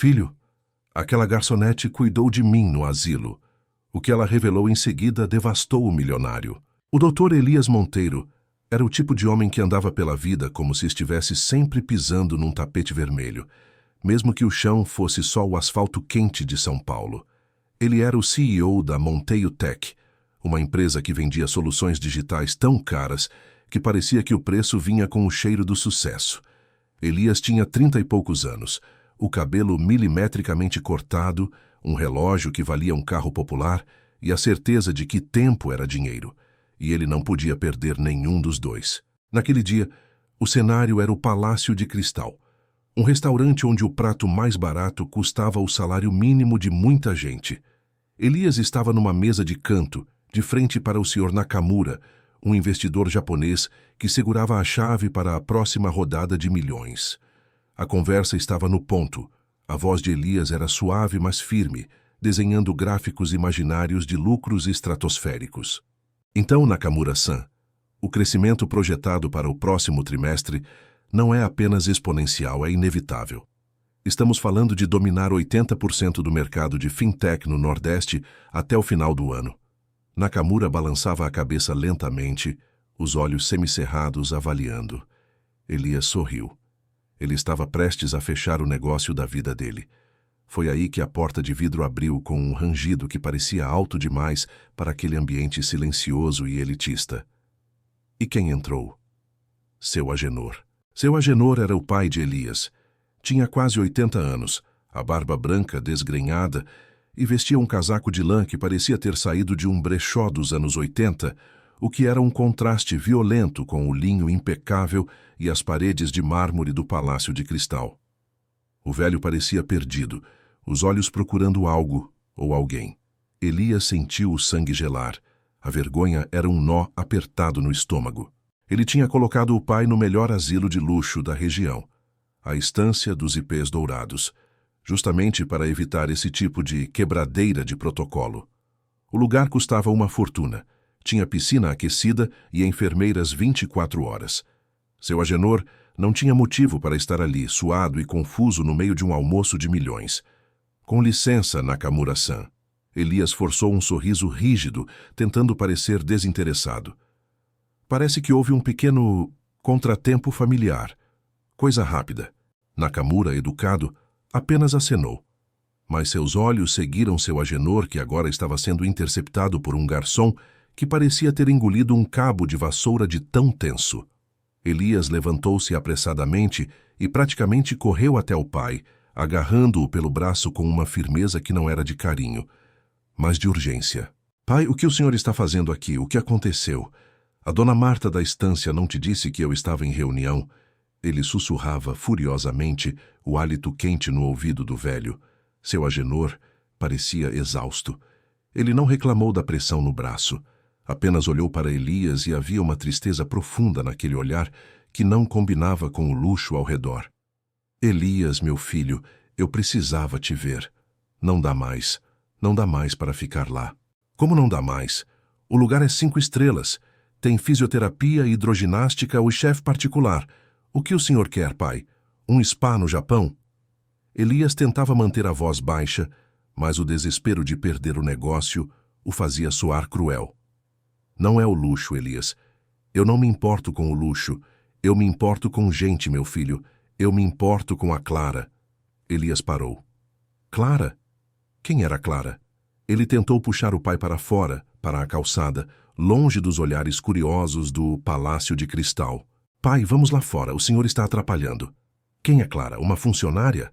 Filho, aquela garçonete cuidou de mim no asilo. O que ela revelou em seguida devastou o milionário. O doutor Elias Monteiro era o tipo de homem que andava pela vida como se estivesse sempre pisando num tapete vermelho, mesmo que o chão fosse só o asfalto quente de São Paulo. Ele era o CEO da Monteiro Tech, uma empresa que vendia soluções digitais tão caras que parecia que o preço vinha com o cheiro do sucesso. Elias tinha 30 e poucos anos, o cabelo milimetricamente cortado, um relógio que valia um carro popular e a certeza de que tempo era dinheiro, e ele não podia perder nenhum dos dois. Naquele dia, o cenário era o Palácio de Cristal, um restaurante onde o prato mais barato custava o salário mínimo de muita gente. Elias estava numa mesa de canto, de frente para o Sr. Nakamura, um investidor japonês que segurava a chave para a próxima rodada de milhões. A conversa estava no ponto. A voz de Elias era suave, mas firme, desenhando gráficos imaginários de lucros estratosféricos. Então, Nakamura-san, o crescimento projetado para o próximo trimestre não é apenas exponencial, é inevitável. Estamos falando de dominar 80% do mercado de fintech no Nordeste até o final do ano. Nakamura balançava a cabeça lentamente, os olhos semicerrados avaliando. Elias sorriu. Ele estava prestes a fechar o negócio da vida dele. Foi aí que a porta de vidro abriu com um rangido que parecia alto demais para aquele ambiente silencioso e elitista. E quem entrou? Seu Agenor. Seu Agenor era o pai de Elias. Tinha quase 80 anos, a barba branca desgrenhada, e vestia um casaco de lã que parecia ter saído de um brechó dos anos 80, o que era um contraste violento com o linho impecável e as paredes de mármore do Palácio de Cristal. O velho parecia perdido, os olhos procurando algo ou alguém. Elias sentiu o sangue gelar. A vergonha era um nó apertado no estômago. Ele tinha colocado o pai no melhor asilo de luxo da região, a Estância dos Ipês Dourados, justamente para evitar esse tipo de quebradeira de protocolo. O lugar custava uma fortuna. Tinha piscina aquecida e enfermeiras 24 horas. Seu Agenor não tinha motivo para estar ali, suado e confuso no meio de um almoço de milhões. Com licença, Nakamura-san. Elias forçou um sorriso rígido, tentando parecer desinteressado. Parece que houve um pequeno contratempo familiar. Coisa rápida. Nakamura, educado, apenas acenou. Mas seus olhos seguiram seu Agenor, que agora estava sendo interceptado por um garçom que parecia ter engolido um cabo de vassoura de tão tenso. Elias levantou-se apressadamente e praticamente correu até o pai, agarrando-o pelo braço com uma firmeza que não era de carinho, mas de urgência. Pai, o que o senhor está fazendo aqui? O que aconteceu? A dona Marta da estância não te disse que eu estava em reunião? Ele sussurrava furiosamente, o hálito quente no ouvido do velho. Seu Agenor parecia exausto. Ele não reclamou da pressão no braço. Apenas olhou para Elias e havia uma tristeza profunda naquele olhar que não combinava com o luxo ao redor. Elias, meu filho, eu precisava te ver. Não dá mais. Não dá mais para ficar lá. Como não dá mais? O lugar é 5 estrelas. Tem fisioterapia, hidroginástica, o chefe particular. O que o senhor quer, pai? Um spa no Japão? Elias tentava manter a voz baixa, mas o desespero de perder o negócio o fazia soar cruel. Não é o luxo, Elias. Eu não me importo com o luxo. Eu me importo com gente, meu filho. Eu me importo com a Clara. Elias parou. Clara? Quem era Clara? Ele tentou puxar o pai para fora, para a calçada, longe dos olhares curiosos do Palácio de Cristal. Pai, vamos lá fora, o senhor está atrapalhando. Quem é Clara? Uma funcionária?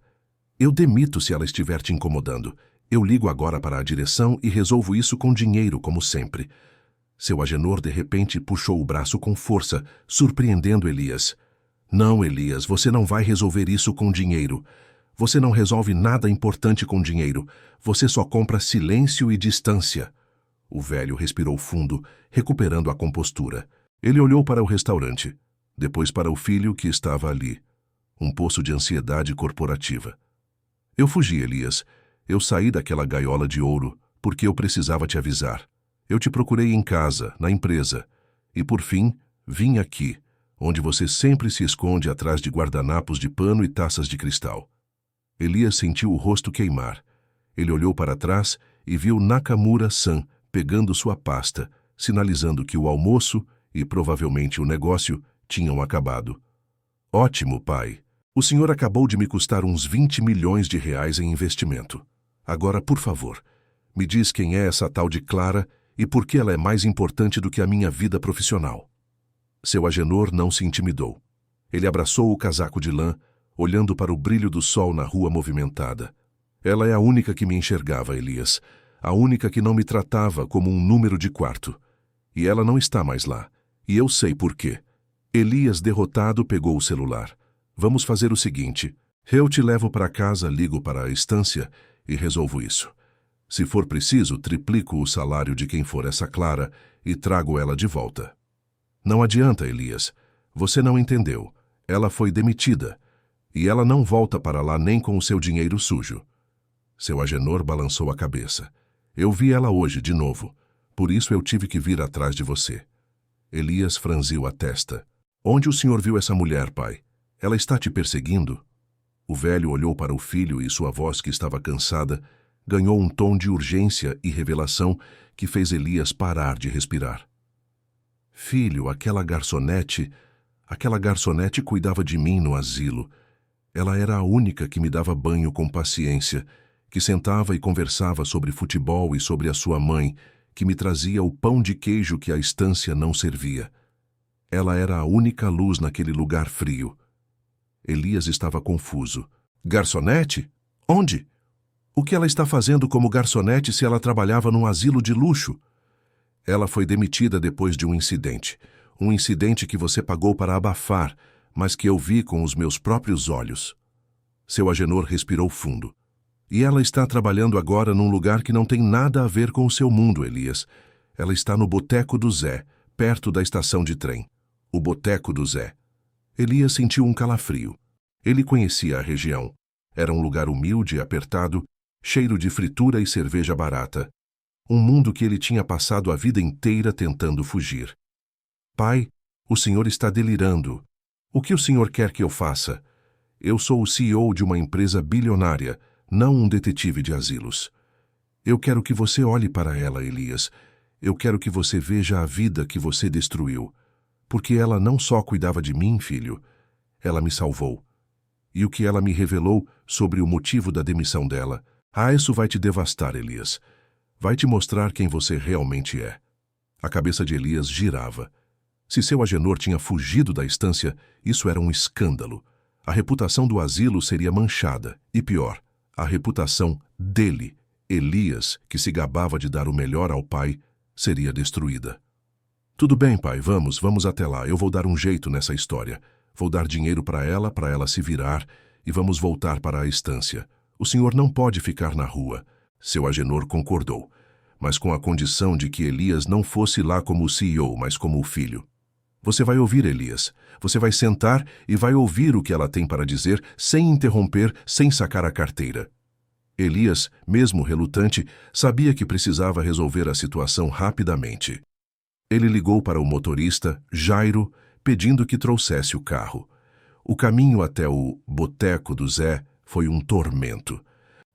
Eu demito se ela estiver te incomodando. Eu ligo agora para a direção e resolvo isso com dinheiro, como sempre. Seu Agenor, de repente, puxou o braço com força, surpreendendo Elias. Não, Elias, você não vai resolver isso com dinheiro. Você não resolve nada importante com dinheiro. Você só compra silêncio e distância. O velho respirou fundo, recuperando a compostura. Ele olhou para o restaurante, depois para o filho que estava ali. Um poço de ansiedade corporativa. Eu fugi, Elias. Eu saí daquela gaiola de ouro porque eu precisava te avisar. Eu te procurei em casa, na empresa. E, por fim, vim aqui, onde você sempre se esconde atrás de guardanapos de pano e taças de cristal. Elias sentiu o rosto queimar. Ele olhou para trás e viu Nakamura-san pegando sua pasta, sinalizando que o almoço e provavelmente o negócio tinham acabado. Ótimo, pai. O senhor acabou de me custar uns 20 milhões de reais em investimento. Agora, por favor, me diz quem é essa tal de Clara e por que ela é mais importante do que a minha vida profissional. Seu Agenor não se intimidou. Ele abraçou o casaco de lã, olhando para o brilho do sol na rua movimentada. Ela é a única que me enxergava, Elias. A única que não me tratava como um número de quarto. E ela não está mais lá. E eu sei por quê. Elias, derrotado, pegou o celular. Vamos fazer o seguinte. Eu te levo para casa, ligo para a estância e resolvo isso. Se for preciso, triplico o salário de quem for essa Clara e trago ela de volta. Não adianta, Elias. Você não entendeu. Ela foi demitida. E ela não volta para lá nem com o seu dinheiro sujo. Seu Agenor balançou a cabeça. Eu vi ela hoje de novo. Por isso eu tive que vir atrás de você. Elias franziu a testa. Onde o senhor viu essa mulher, pai? Ela está te perseguindo? O velho olhou para o filho e sua voz, que estava cansada, ganhou um tom de urgência e revelação que fez Elias parar de respirar. Filho, aquela garçonete cuidava de mim no asilo. Ela era a única que me dava banho com paciência, que sentava e conversava sobre futebol e sobre a sua mãe, que me trazia o pão de queijo que a estância não servia. Ela era a única luz naquele lugar frio. Elias estava confuso. Garçonete? Onde? O que ela está fazendo como garçonete se ela trabalhava num asilo de luxo? Ela foi demitida depois de um incidente. Um incidente que você pagou para abafar, mas que eu vi com os meus próprios olhos. Seu Agenor respirou fundo. E ela está trabalhando agora num lugar que não tem nada a ver com o seu mundo, Elias. Ela está no Boteco do Zé, perto da estação de trem. O Boteco do Zé. Elias sentiu um calafrio. Ele conhecia a região. Era um lugar humilde e apertado, cheiro de fritura e cerveja barata. Um mundo que ele tinha passado a vida inteira tentando fugir. Pai, o senhor está delirando. O que o senhor quer que eu faça? Eu sou o CEO de uma empresa bilionária, não um detetive de asilos. Eu quero que você olhe para ela, Elias. Eu quero que você veja a vida que você destruiu. Porque ela não só cuidava de mim, filho, ela me salvou. E o que ela me revelou sobre o motivo da demissão dela, isso vai te devastar, Elias. Vai te mostrar quem você realmente é. A cabeça de Elias girava. Se seu Agenor tinha fugido da estância, isso era um escândalo. A reputação do asilo seria manchada. E pior, a reputação dele, Elias, que se gabava de dar o melhor ao pai, seria destruída. Tudo bem, pai, vamos até lá. Eu vou dar um jeito nessa história. Vou dar dinheiro para ela se virar, e vamos voltar para a estância. O senhor não pode ficar na rua. Seu Agenor concordou, mas com a condição de que Elias não fosse lá como o CEO, mas como o filho. Você vai ouvir, Elias. Você vai sentar e vai ouvir o que ela tem para dizer, sem interromper, sem sacar a carteira. Elias, mesmo relutante, sabia que precisava resolver a situação rapidamente. Ele ligou para o motorista, Jairo, pedindo que trouxesse o carro. O caminho até o Boteco do Zé foi um tormento.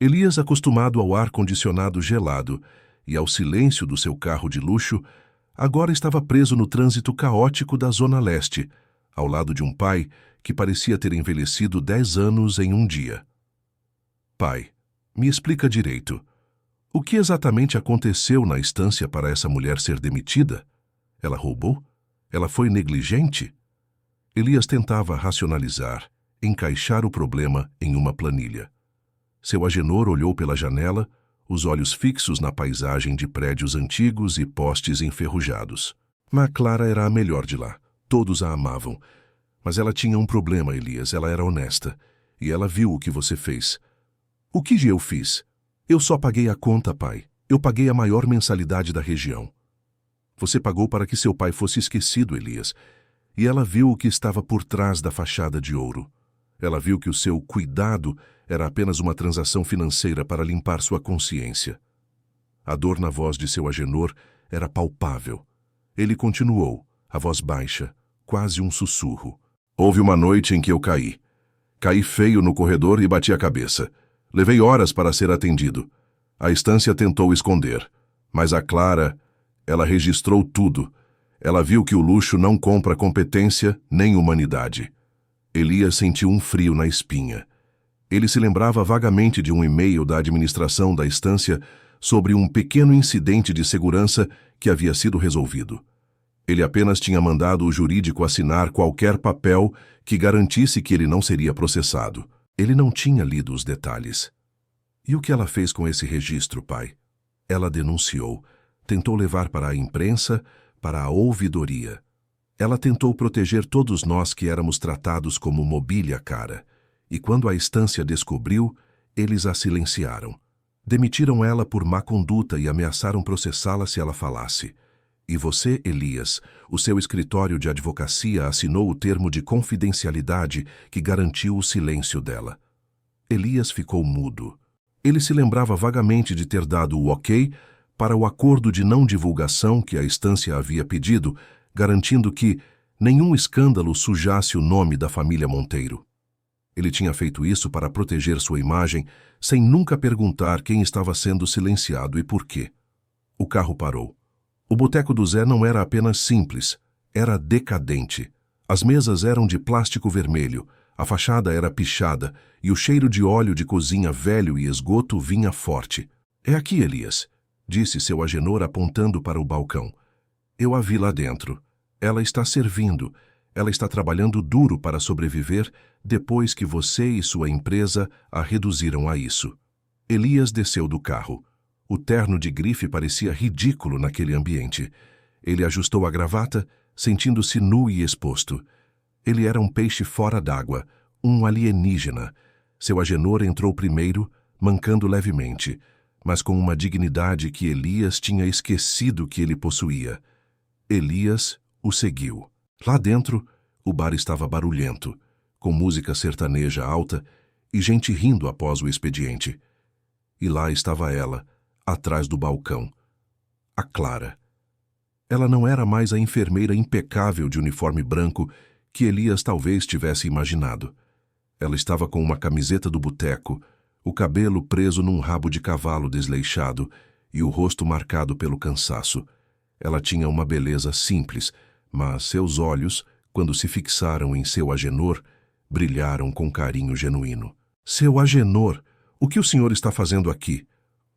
Elias, acostumado ao ar-condicionado gelado e ao silêncio do seu carro de luxo, agora estava preso no trânsito caótico da Zona Leste, ao lado de um pai que parecia ter envelhecido 10 anos em um dia. Pai, me explica direito. O que exatamente aconteceu na estância para essa mulher ser demitida? Ela roubou? Ela foi negligente? Elias tentava racionalizar, encaixar o problema em uma planilha. Seu Agenor olhou pela janela, os olhos fixos na paisagem de prédios antigos e postes enferrujados. Mas Clara era a melhor de lá. Todos a amavam. Mas ela tinha um problema, Elias. Ela era honesta. E ela viu o que você fez. O que eu fiz? Eu só paguei a conta, pai. Eu paguei a maior mensalidade da região. Você pagou para que seu pai fosse esquecido, Elias. E ela viu o que estava por trás da fachada de ouro. Ela viu que o seu cuidado era apenas uma transação financeira para limpar sua consciência. A dor na voz de seu Agenor era palpável. Ele continuou, a voz baixa, quase um sussurro. Houve uma noite em que eu caí. Caí feio no corredor e bati a cabeça. Levei horas para ser atendido. A estância tentou esconder, mas a Clara, ela registrou tudo. Ela viu que o luxo não compra competência nem humanidade. Elias sentiu um frio na espinha. Ele se lembrava vagamente de um e-mail da administração da estância sobre um pequeno incidente de segurança que havia sido resolvido. Ele apenas tinha mandado o jurídico assinar qualquer papel que garantisse que ele não seria processado. Ele não tinha lido os detalhes. E o que ela fez com esse registro, pai? Ela denunciou, tentou levar para a imprensa, para a ouvidoria. Ela tentou proteger todos nós que éramos tratados como mobília cara. E quando a estância descobriu, eles a silenciaram. Demitiram ela por má conduta e ameaçaram processá-la se ela falasse. E você, Elias, o seu escritório de advocacia assinou o termo de confidencialidade que garantiu o silêncio dela. Elias ficou mudo. Ele se lembrava vagamente de ter dado o ok para o acordo de não divulgação que a estância havia pedido, garantindo que nenhum escândalo sujasse o nome da família Monteiro. Ele tinha feito isso para proteger sua imagem, sem nunca perguntar quem estava sendo silenciado e por quê. O carro parou. O boteco do Zé não era apenas simples, era decadente. As mesas eram de plástico vermelho, a fachada era pichada e o cheiro de óleo de cozinha velho e esgoto vinha forte. É aqui, Elias, disse seu Agenor apontando para o balcão. Eu a vi lá dentro. Ela está servindo. Ela está trabalhando duro para sobreviver depois que você e sua empresa a reduziram a isso. Elias desceu do carro. O terno de grife parecia ridículo naquele ambiente. Ele ajustou a gravata, sentindo-se nu e exposto. Ele era um peixe fora d'água, um alienígena. Seu Agenor entrou primeiro, mancando levemente, mas com uma dignidade que Elias tinha esquecido que ele possuía. Elias o seguiu. Lá dentro, o bar estava barulhento, com música sertaneja alta e gente rindo após o expediente. E lá estava ela, atrás do balcão. A Clara. Ela não era mais a enfermeira impecável de uniforme branco que Elias talvez tivesse imaginado. Ela estava com uma camiseta do boteco, o cabelo preso num rabo de cavalo desleixado e o rosto marcado pelo cansaço. Ela tinha uma beleza simples, mas seus olhos, quando se fixaram em seu Agenor, brilharam com carinho genuíno. Seu Agenor, o que o senhor está fazendo aqui?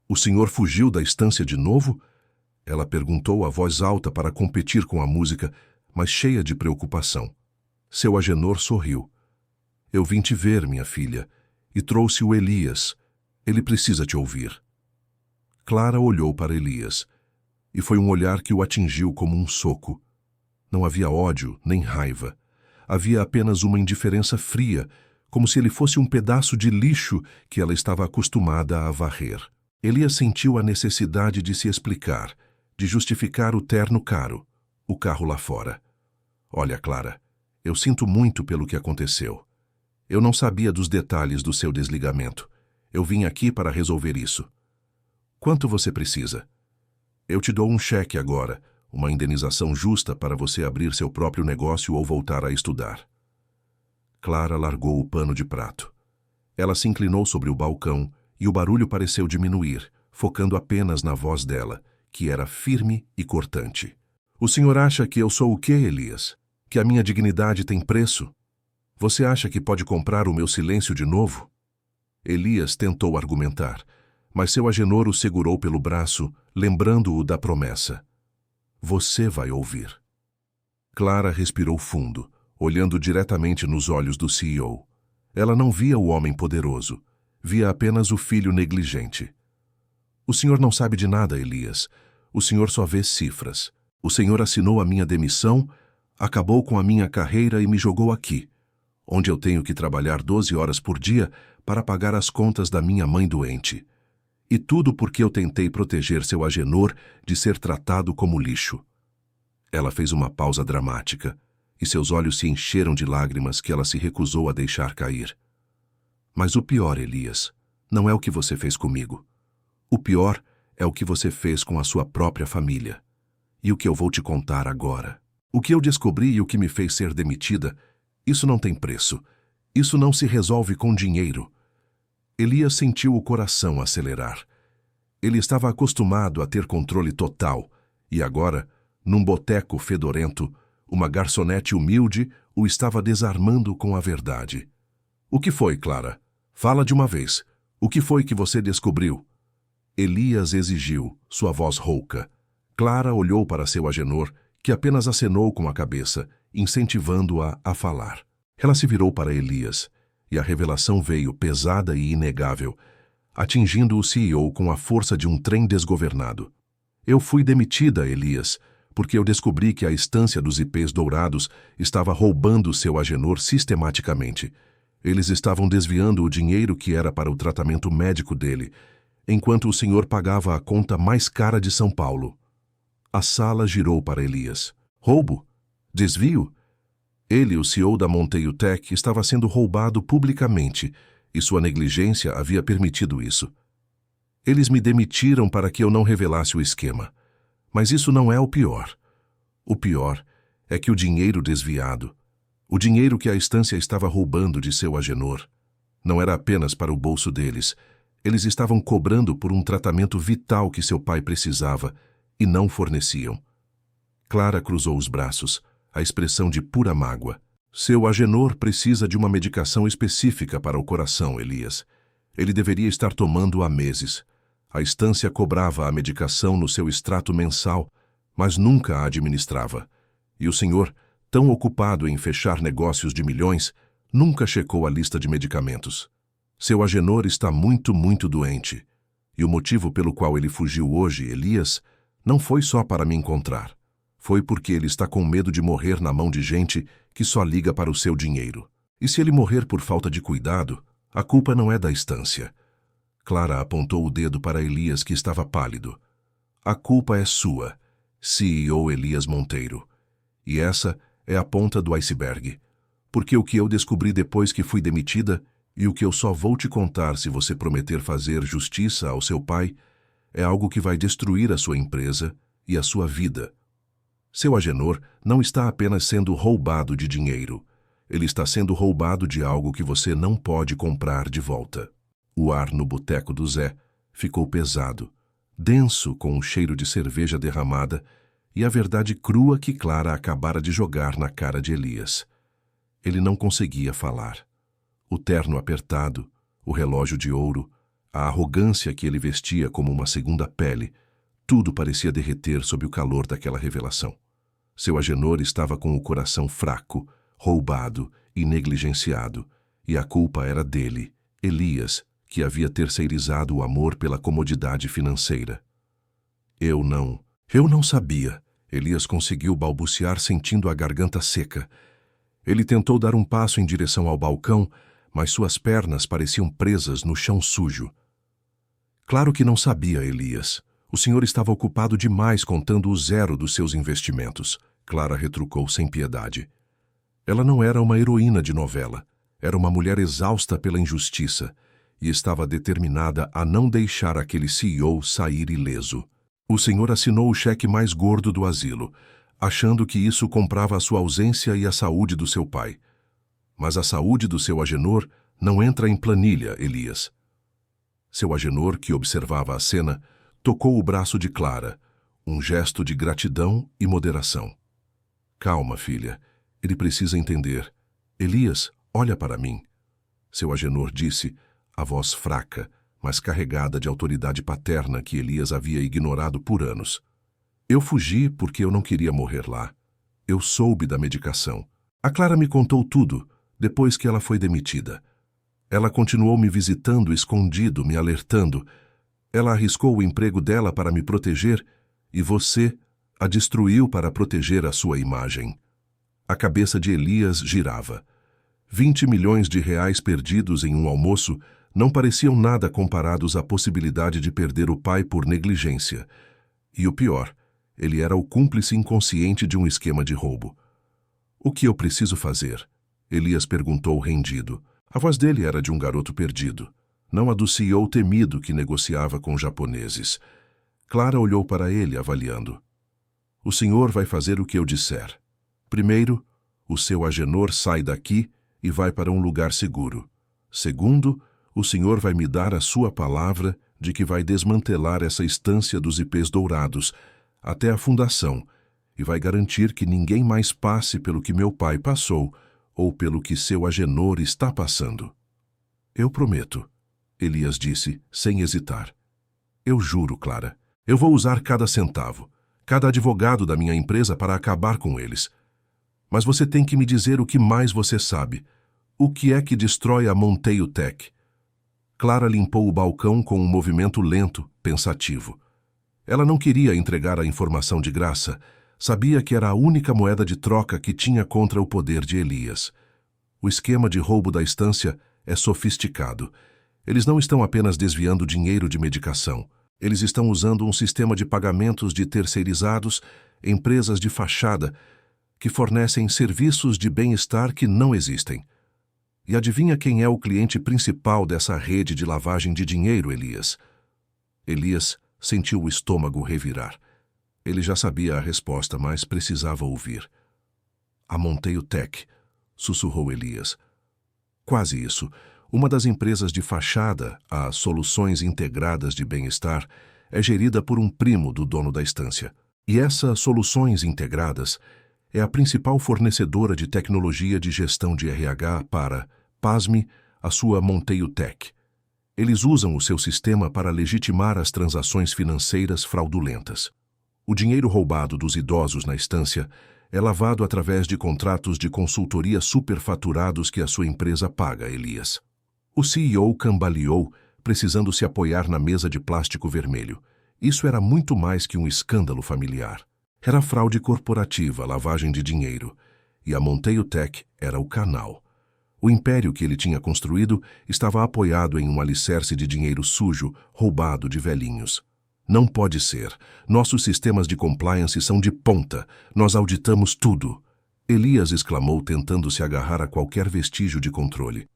O senhor fugiu da estância de novo? Ela perguntou a voz alta para competir com a música, mas cheia de preocupação. Seu Agenor sorriu. Eu vim te ver, minha filha, e trouxe o Elias. Ele precisa te ouvir. Clara olhou para Elias, e foi um olhar que o atingiu como um soco. Não havia ódio nem raiva. Havia apenas uma indiferença fria, como se ele fosse um pedaço de lixo que ela estava acostumada a varrer. Elias sentiu a necessidade de se explicar, de justificar o terno caro, o carro lá fora. Olha, Clara, eu sinto muito pelo que aconteceu. Eu não sabia dos detalhes do seu desligamento. Eu vim aqui para resolver isso. Quanto você precisa? Eu te dou um cheque agora, uma indenização justa para você abrir seu próprio negócio ou voltar a estudar. Clara largou o pano de prato. Ela se inclinou sobre o balcão e o barulho pareceu diminuir, focando apenas na voz dela, que era firme e cortante. O senhor acha que eu sou o quê, Elias? Que a minha dignidade tem preço? Você acha que pode comprar o meu silêncio de novo? Elias tentou argumentar, mas seu Agenor o segurou pelo braço, lembrando-o da promessa. Você vai ouvir. Clara respirou fundo, olhando diretamente nos olhos do CEO. Ela não via o homem poderoso, via apenas o filho negligente. O senhor não sabe de nada, Elias. O senhor só vê cifras. O senhor assinou a minha demissão, acabou com a minha carreira e me jogou aqui, onde eu tenho que trabalhar 12 horas por dia para pagar as contas da minha mãe doente. E tudo porque eu tentei proteger seu Agenor de ser tratado como lixo. Ela fez uma pausa dramática, e seus olhos se encheram de lágrimas que ela se recusou a deixar cair. Mas o pior, Elias, não é o que você fez comigo. O pior é o que você fez com a sua própria família. E o que eu vou te contar agora. O que eu descobri e o que me fez ser demitida, isso não tem preço. Isso não se resolve com dinheiro. Elias sentiu o coração acelerar. Ele estava acostumado a ter controle total, e agora, num boteco fedorento, uma garçonete humilde o estava desarmando com a verdade. O que foi, Clara? Fala de uma vez. O que foi que você descobriu? Elias exigiu, sua voz rouca. Clara olhou para seu Agenor, que apenas acenou com a cabeça, incentivando-a a falar. Ela se virou para Elias, e a revelação veio pesada e inegável, atingindo o CEO com a força de um trem desgovernado. Eu fui demitida, Elias, porque eu descobri que a estância dos IPs dourados estava roubando seu Agenor sistematicamente. Eles estavam desviando o dinheiro que era para o tratamento médico dele, enquanto o senhor pagava a conta mais cara de São Paulo. A sala girou para Elias. Roubo? Desvio? Ele, o CEO da Monteio Tech, estava sendo roubado publicamente, e sua negligência havia permitido isso. Eles me demitiram para que eu não revelasse o esquema. Mas isso não é o pior. O pior é que o dinheiro desviado, o dinheiro que a estância estava roubando de seu Agenor, não era apenas para o bolso deles. Eles estavam cobrando por um tratamento vital que seu pai precisava e não forneciam. Clara cruzou os braços, a expressão de pura mágoa. Seu Agenor precisa de uma medicação específica para o coração, Elias. Ele deveria estar tomando há meses. A estância cobrava a medicação no seu extrato mensal, mas nunca a administrava. E o senhor, tão ocupado em fechar negócios de milhões, nunca checou a lista de medicamentos. Seu Agenor está muito doente. E o motivo pelo qual ele fugiu hoje, Elias, não foi só para me encontrar. Foi porque ele está com medo de morrer na mão de gente que só liga para o seu dinheiro. E se ele morrer por falta de cuidado, a culpa não é da estância. Clara apontou o dedo para Elias, que estava pálido. A culpa é sua, CEO Elias Monteiro. E essa é a ponta do iceberg. Porque o que eu descobri depois que fui demitida, e o que eu só vou te contar se você prometer fazer justiça ao seu pai, é algo que vai destruir a sua empresa e a sua vida. Seu Agenor não está apenas sendo roubado de dinheiro. Ele está sendo roubado de algo que você não pode comprar de volta. O ar no boteco do Zé ficou pesado, denso com o cheiro de cerveja derramada e a verdade crua que Clara acabara de jogar na cara de Elias. Ele não conseguia falar. O terno apertado, o relógio de ouro, a arrogância que ele vestia como uma segunda pele, tudo parecia derreter sob o calor daquela revelação. Seu Agenor estava com o coração fraco, roubado e negligenciado, e a culpa era dele, Elias, que havia terceirizado o amor pela comodidade financeira. Eu não sabia. Elias conseguiu balbuciar, sentindo a garganta seca. Ele tentou dar um passo em direção ao balcão, mas suas pernas pareciam presas no chão sujo. Claro que não sabia, Elias. O senhor estava ocupado demais contando o zero dos seus investimentos, Clara retrucou sem piedade. Ela não era uma heroína de novela. Era uma mulher exausta pela injustiça e estava determinada a não deixar aquele CEO sair ileso. O senhor assinou o cheque mais gordo do asilo, achando que isso comprava a sua ausência e a saúde do seu pai. Mas a saúde do seu Agenor não entra em planilha, Elias. Seu Agenor, que observava a cena, tocou o braço de Clara, um gesto de gratidão e moderação. Calma, filha. Ele precisa entender. Elias, olha para mim. Seu Agenor disse, a voz fraca, mas carregada de autoridade paterna que Elias havia ignorado por anos. Eu fugi porque eu não queria morrer lá. Eu soube da medicação. A Clara me contou tudo, depois que ela foi demitida. Ela continuou me visitando escondido, me alertando. Ela arriscou o emprego dela para me proteger e você a destruiu para proteger a sua imagem. A cabeça de Elias girava. 20 milhões de reais perdidos em um almoço não pareciam nada comparados à possibilidade de perder o pai por negligência. E o pior, ele era o cúmplice inconsciente de um esquema de roubo. O que eu preciso fazer? Elias perguntou rendido. A voz dele era de um garoto perdido, não a do CEO temido que negociava com japoneses. Clara olhou para ele, avaliando. O senhor vai fazer o que eu disser. Primeiro, o seu Agenor sai daqui e vai para um lugar seguro. Segundo, o Senhor vai me dar a sua palavra de que vai desmantelar essa estância dos ipês dourados até a fundação e vai garantir que ninguém mais passe pelo que meu pai passou ou pelo que seu Agenor está passando. Eu prometo, Elias disse, sem hesitar. Eu juro, Clara. Eu vou usar cada centavo, cada advogado da minha empresa para acabar com eles. Mas você tem que me dizer o que mais você sabe. O que é que destrói a Monteio Tech? Clara limpou o balcão com um movimento lento, pensativo. Ela não queria entregar a informação de graça. Sabia que era a única moeda de troca que tinha contra o poder de Elias. O esquema de roubo da estância é sofisticado. Eles não estão apenas desviando dinheiro de medicação. Eles estão usando um sistema de pagamentos de terceirizados, empresas de fachada, que fornecem serviços de bem-estar que não existem. E adivinha quem é o cliente principal dessa rede de lavagem de dinheiro, Elias? Elias sentiu o estômago revirar. Ele já sabia a resposta, mas precisava ouvir. A Monteio Tech, sussurrou Elias. Quase isso. Uma das empresas de fachada, a Soluções Integradas de Bem-Estar, é gerida por um primo do dono da estância. E essa Soluções Integradas é a principal fornecedora de tecnologia de gestão de RH para, pasme, a sua Monteio Tech. Eles usam o seu sistema para legitimar as transações financeiras fraudulentas. O dinheiro roubado dos idosos na estância é lavado através de contratos de consultoria superfaturados que a sua empresa paga, Elias. O CEO cambaleou, precisando se apoiar na mesa de plástico vermelho. Isso era muito mais que um escândalo familiar. Era fraude corporativa, lavagem de dinheiro. E a Monteio Tech era o canal. O império que ele tinha construído estava apoiado em um alicerce de dinheiro sujo, roubado de velhinhos. Não pode ser. Nossos sistemas de compliance são de ponta. Nós auditamos tudo. Elias exclamou, tentando se agarrar a qualquer vestígio de controle.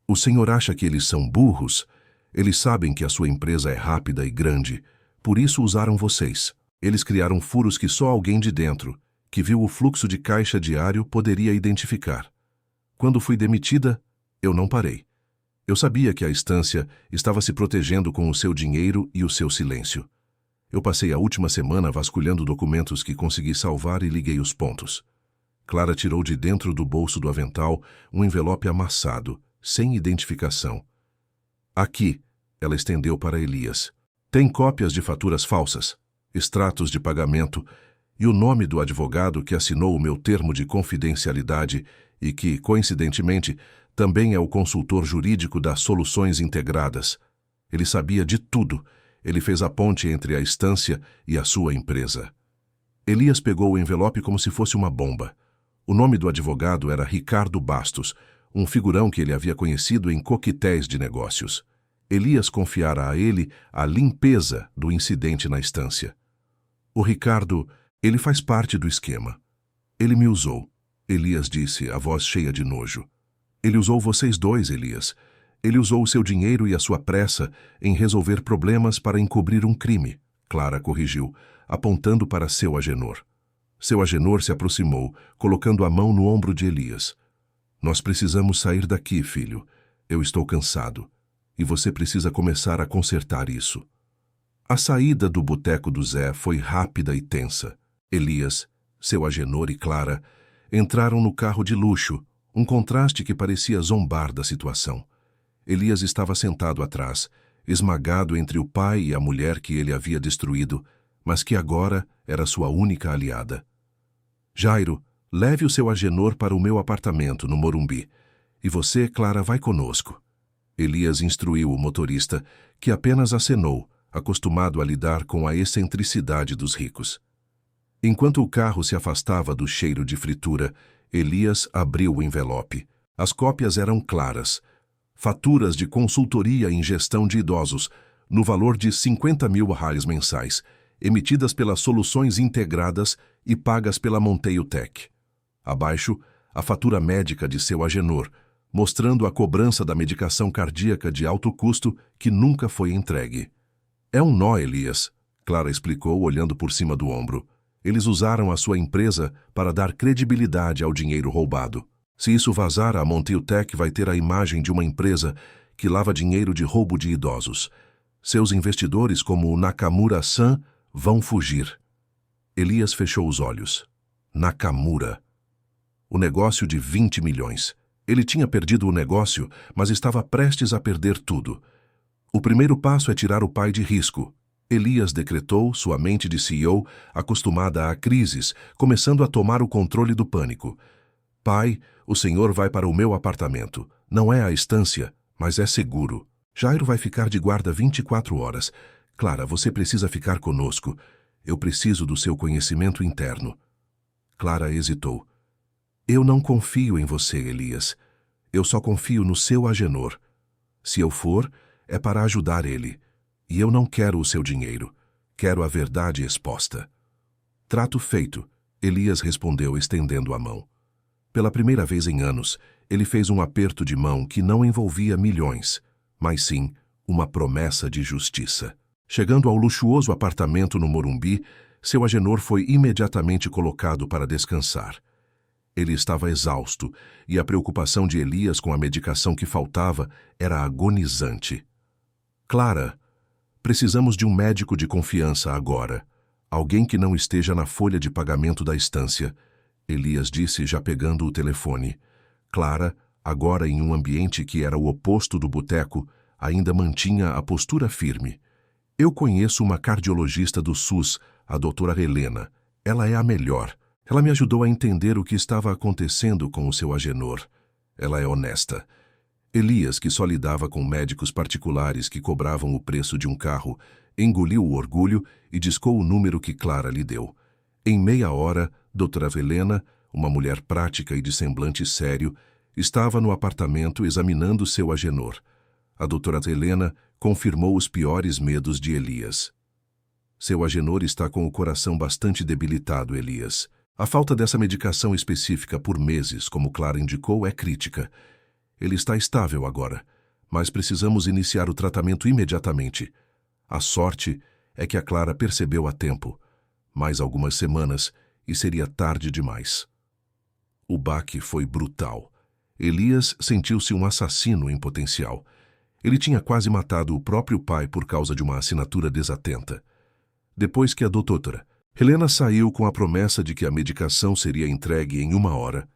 O senhor acha que eles são burros? Eles sabem que a sua empresa é rápida e grande. Por isso usaram vocês. Eles criaram furos que só alguém de dentro, que viu o fluxo de caixa diário, poderia identificar. Quando fui demitida, eu não parei. Eu sabia que a estância estava se protegendo com o seu dinheiro e o seu silêncio. Eu passei a última semana vasculhando documentos que consegui salvar e liguei os pontos. Clara tirou de dentro do bolso do avental um envelope amassado, sem identificação. Aqui, ela estendeu para Elias. Tem cópias de faturas falsas, extratos de pagamento e o nome do advogado que assinou o meu termo de confidencialidade e que, coincidentemente, também é o consultor jurídico das Soluções Integradas. Ele sabia de tudo. Ele fez a ponte entre a estância e a sua empresa. Elias pegou o envelope como se fosse uma bomba. O nome do advogado era Ricardo Bastos, um figurão que ele havia conhecido em coquetéis de negócios. Elias confiara a ele a limpeza do incidente na estância. O Ricardo, ele faz parte do esquema. Ele me usou, Elias disse, a voz cheia de nojo. Ele usou vocês dois, Elias. Ele usou o seu dinheiro e a sua pressa em resolver problemas para encobrir um crime, Clara corrigiu, apontando para seu Agenor. Seu Agenor se aproximou, colocando a mão no ombro de Elias. Nós precisamos sair daqui, filho. Eu estou cansado. E você precisa começar a consertar isso. A saída do boteco do Zé foi rápida e tensa. Elias, seu Agenor e Clara entraram no carro de luxo, um contraste que parecia zombar da situação. Elias estava sentado atrás, esmagado entre o pai e a mulher que ele havia destruído, mas que agora era sua única aliada. Jairo, leve o seu Agenor para o meu apartamento, no Morumbi. E você, Clara, vai conosco. Elias instruiu o motorista, que apenas acenou, acostumado a lidar com a excentricidade dos ricos. Enquanto o carro se afastava do cheiro de fritura, Elias abriu o envelope. As cópias eram claras. Faturas de consultoria em gestão de idosos, no valor de 50 mil reais mensais, emitidas pelas Soluções Integradas e pagas pela Monteio Tech. Abaixo, a fatura médica de seu Agenor, mostrando a cobrança da medicação cardíaca de alto custo que nunca foi entregue. É um nó, Elias, Clara explicou, olhando por cima do ombro. Eles usaram a sua empresa para dar credibilidade ao dinheiro roubado. Se isso vazar, a Montiel Tech vai ter a imagem de uma empresa que lava dinheiro de roubo de idosos. Seus investidores, como o Nakamura-san, vão fugir. Elias fechou os olhos. Nakamura. O negócio de 20 milhões. Ele tinha perdido o negócio, mas estava prestes a perder tudo. O primeiro passo é tirar o pai de risco. Elias decretou, sua mente de CEO, acostumada a crises, começando a tomar o controle do pânico. Pai, o senhor vai para o meu apartamento. Não é a estância, mas é seguro. Jairo vai ficar de guarda 24 horas. Clara, você precisa ficar conosco. Eu preciso do seu conhecimento interno. Clara hesitou. Eu não confio em você, Elias. Eu só confio no seu Agenor. Se eu for, é para ajudar ele. E eu não quero o seu dinheiro. Quero a verdade exposta. Trato feito, Elias respondeu estendendo a mão. Pela primeira vez em anos, ele fez um aperto de mão que não envolvia milhões, mas sim uma promessa de justiça. Chegando ao luxuoso apartamento no Morumbi, seu Agenor foi imediatamente colocado para descansar. Ele estava exausto e a preocupação de Elias com a medicação que faltava era agonizante. Clara, precisamos de um médico de confiança agora. Alguém que não esteja na folha de pagamento da estância, Elias disse já pegando o telefone. Clara, agora em um ambiente que era o oposto do boteco, ainda mantinha a postura firme. Eu conheço uma cardiologista do SUS, a doutora Helena. Ela é a melhor. Ela me ajudou a entender o que estava acontecendo com o seu Agenor. Ela é honesta. Elias, que só lidava com médicos particulares que cobravam o preço de um carro, engoliu o orgulho e discou o número que Clara lhe deu. Em meia hora, doutora Helena, uma mulher prática e de semblante sério, estava no apartamento examinando seu Agenor. A doutora Helena confirmou os piores medos de Elias. Seu Agenor está com o coração bastante debilitado, Elias. A falta dessa medicação específica por meses, como Clara indicou, é crítica. Ele está estável agora, mas precisamos iniciar o tratamento imediatamente. A sorte é que a Clara percebeu a tempo. Mais algumas semanas e seria tarde demais. O baque foi brutal. Elias sentiu-se um assassino em potencial. Ele tinha quase matado o próprio pai por causa de uma assinatura desatenta. Depois que a doutora Helena saiu com a promessa de que a medicação seria entregue em 1 hora,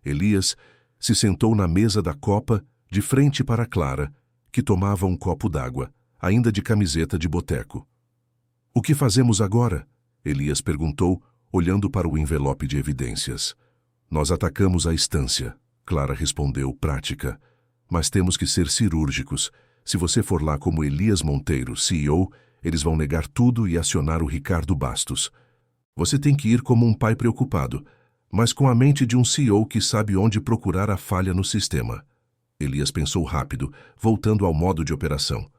Elias se sentou na mesa da copa, de frente para Clara, que tomava um copo d'água, ainda de camiseta de boteco. O que fazemos agora? Elias perguntou, olhando para o envelope de evidências. Nós atacamos a estância, Clara respondeu, prática. Mas temos que ser cirúrgicos. Se você for lá como Elias Monteiro, CEO, eles vão negar tudo e acionar o Ricardo Bastos. Você tem que ir como um pai preocupado, mas com a mente de um CEO que sabe onde procurar a falha no sistema. Elias pensou rápido, voltando ao modo de operação.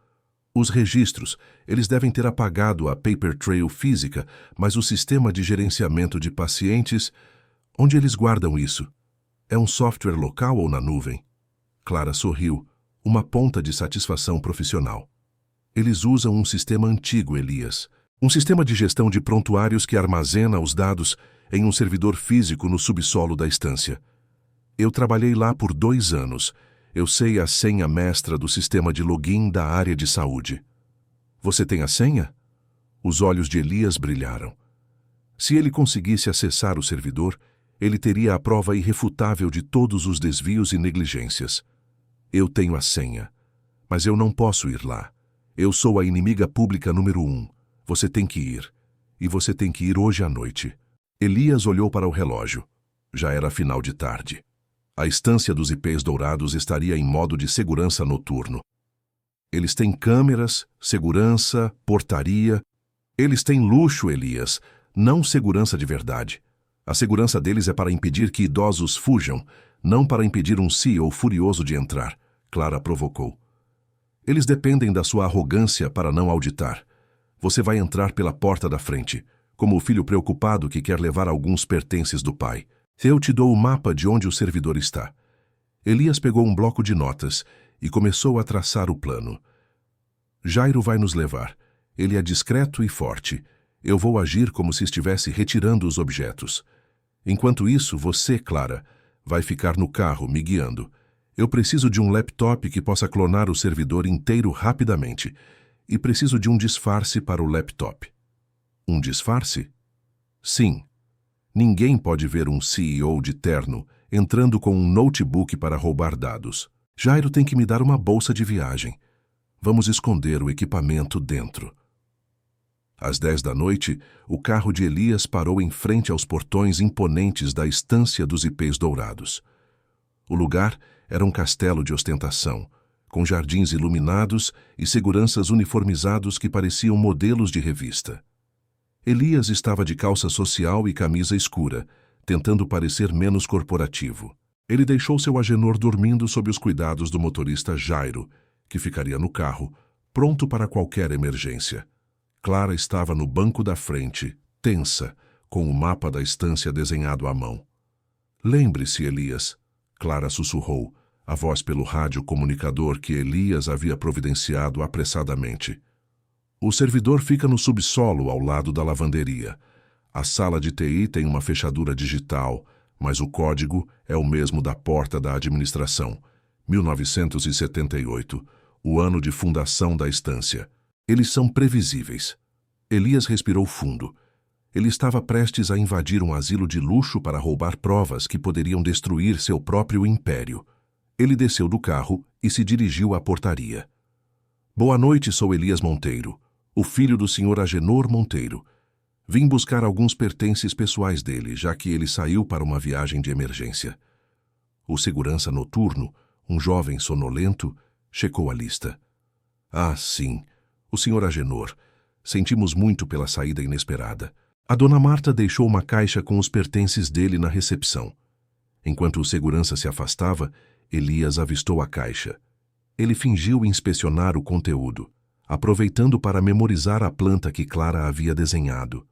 Os registros, eles devem ter apagado a paper trail física, mas o sistema de gerenciamento de pacientes, onde eles guardam isso? É um software local ou na nuvem? Clara sorriu, uma ponta de satisfação profissional. Eles usam um sistema antigo, Elias. Um sistema de gestão de prontuários que armazena os dados em um servidor físico no subsolo da estância. Eu trabalhei lá por 2 anos. Eu sei a senha mestra do sistema de login da área de saúde. Você tem a senha? Os olhos de Elias brilharam. Se ele conseguisse acessar o servidor, ele teria a prova irrefutável de todos os desvios e negligências. Eu tenho a senha, mas eu não posso ir lá. Eu sou a inimiga pública número 1. Você tem que ir. E você tem que ir hoje à noite. Elias olhou para o relógio. Já era final de tarde. A estância dos IPs dourados estaria em modo de segurança noturno. Eles têm câmeras, segurança, portaria. Eles têm luxo, Elias, não segurança de verdade. A segurança deles é para impedir que idosos fujam, não para impedir um CEO furioso de entrar, Clara provocou. Eles dependem da sua arrogância para não auditar. Você vai entrar pela porta da frente, como o filho preocupado que quer levar alguns pertences do pai. Eu te dou o mapa de onde o servidor está. Elias pegou um bloco de notas e começou a traçar o plano. Jairo vai nos levar. Ele é discreto e forte. Eu vou agir como se estivesse retirando os objetos. Enquanto isso, você, Clara, Vai ficar no carro, me guiando. Eu preciso de um laptop que possa clonar o servidor inteiro rapidamente. E preciso de um disfarce para o laptop. Um disfarce? Sim. Ninguém pode ver um CEO de terno entrando com um notebook para roubar dados. Jairo tem que me dar uma bolsa de viagem. Vamos esconder o equipamento dentro. Às 10 da noite, o carro de Elias parou em frente aos portões imponentes da Estância dos Ipês Dourados. O lugar era um castelo de ostentação, com jardins iluminados e seguranças uniformizados que pareciam modelos de revista. Elias estava de calça social e camisa escura, tentando parecer menos corporativo. Ele deixou seu Agenor dormindo sob os cuidados do motorista Jairo, que ficaria no carro, pronto para qualquer emergência. Clara estava no banco da frente, tensa, com o mapa da estância desenhado à mão. Lembre-se, Elias, Clara sussurrou, a voz pelo rádio comunicador que Elias havia providenciado apressadamente. O servidor fica no subsolo ao lado da lavanderia. A sala de TI tem uma fechadura digital, mas o código é o mesmo da porta da administração, 1978, o ano de fundação da estância. Eles são previsíveis. Elias respirou fundo. Ele estava prestes a invadir um asilo de luxo para roubar provas que poderiam destruir seu próprio império. Ele desceu do carro e se dirigiu à portaria. Boa noite, sou Elias Monteiro, o filho do Sr. Agenor Monteiro. Vim buscar alguns pertences pessoais dele, já que ele saiu para uma viagem de emergência. O segurança noturno, um jovem sonolento, checou a lista. Ah, sim, o Sr. Agenor. Sentimos muito pela saída inesperada. A dona Marta deixou uma caixa com os pertences dele na recepção. Enquanto o segurança se afastava, Elias avistou a caixa. Ele fingiu inspecionar o conteúdo, aproveitando para memorizar a planta que Clara havia desenhado.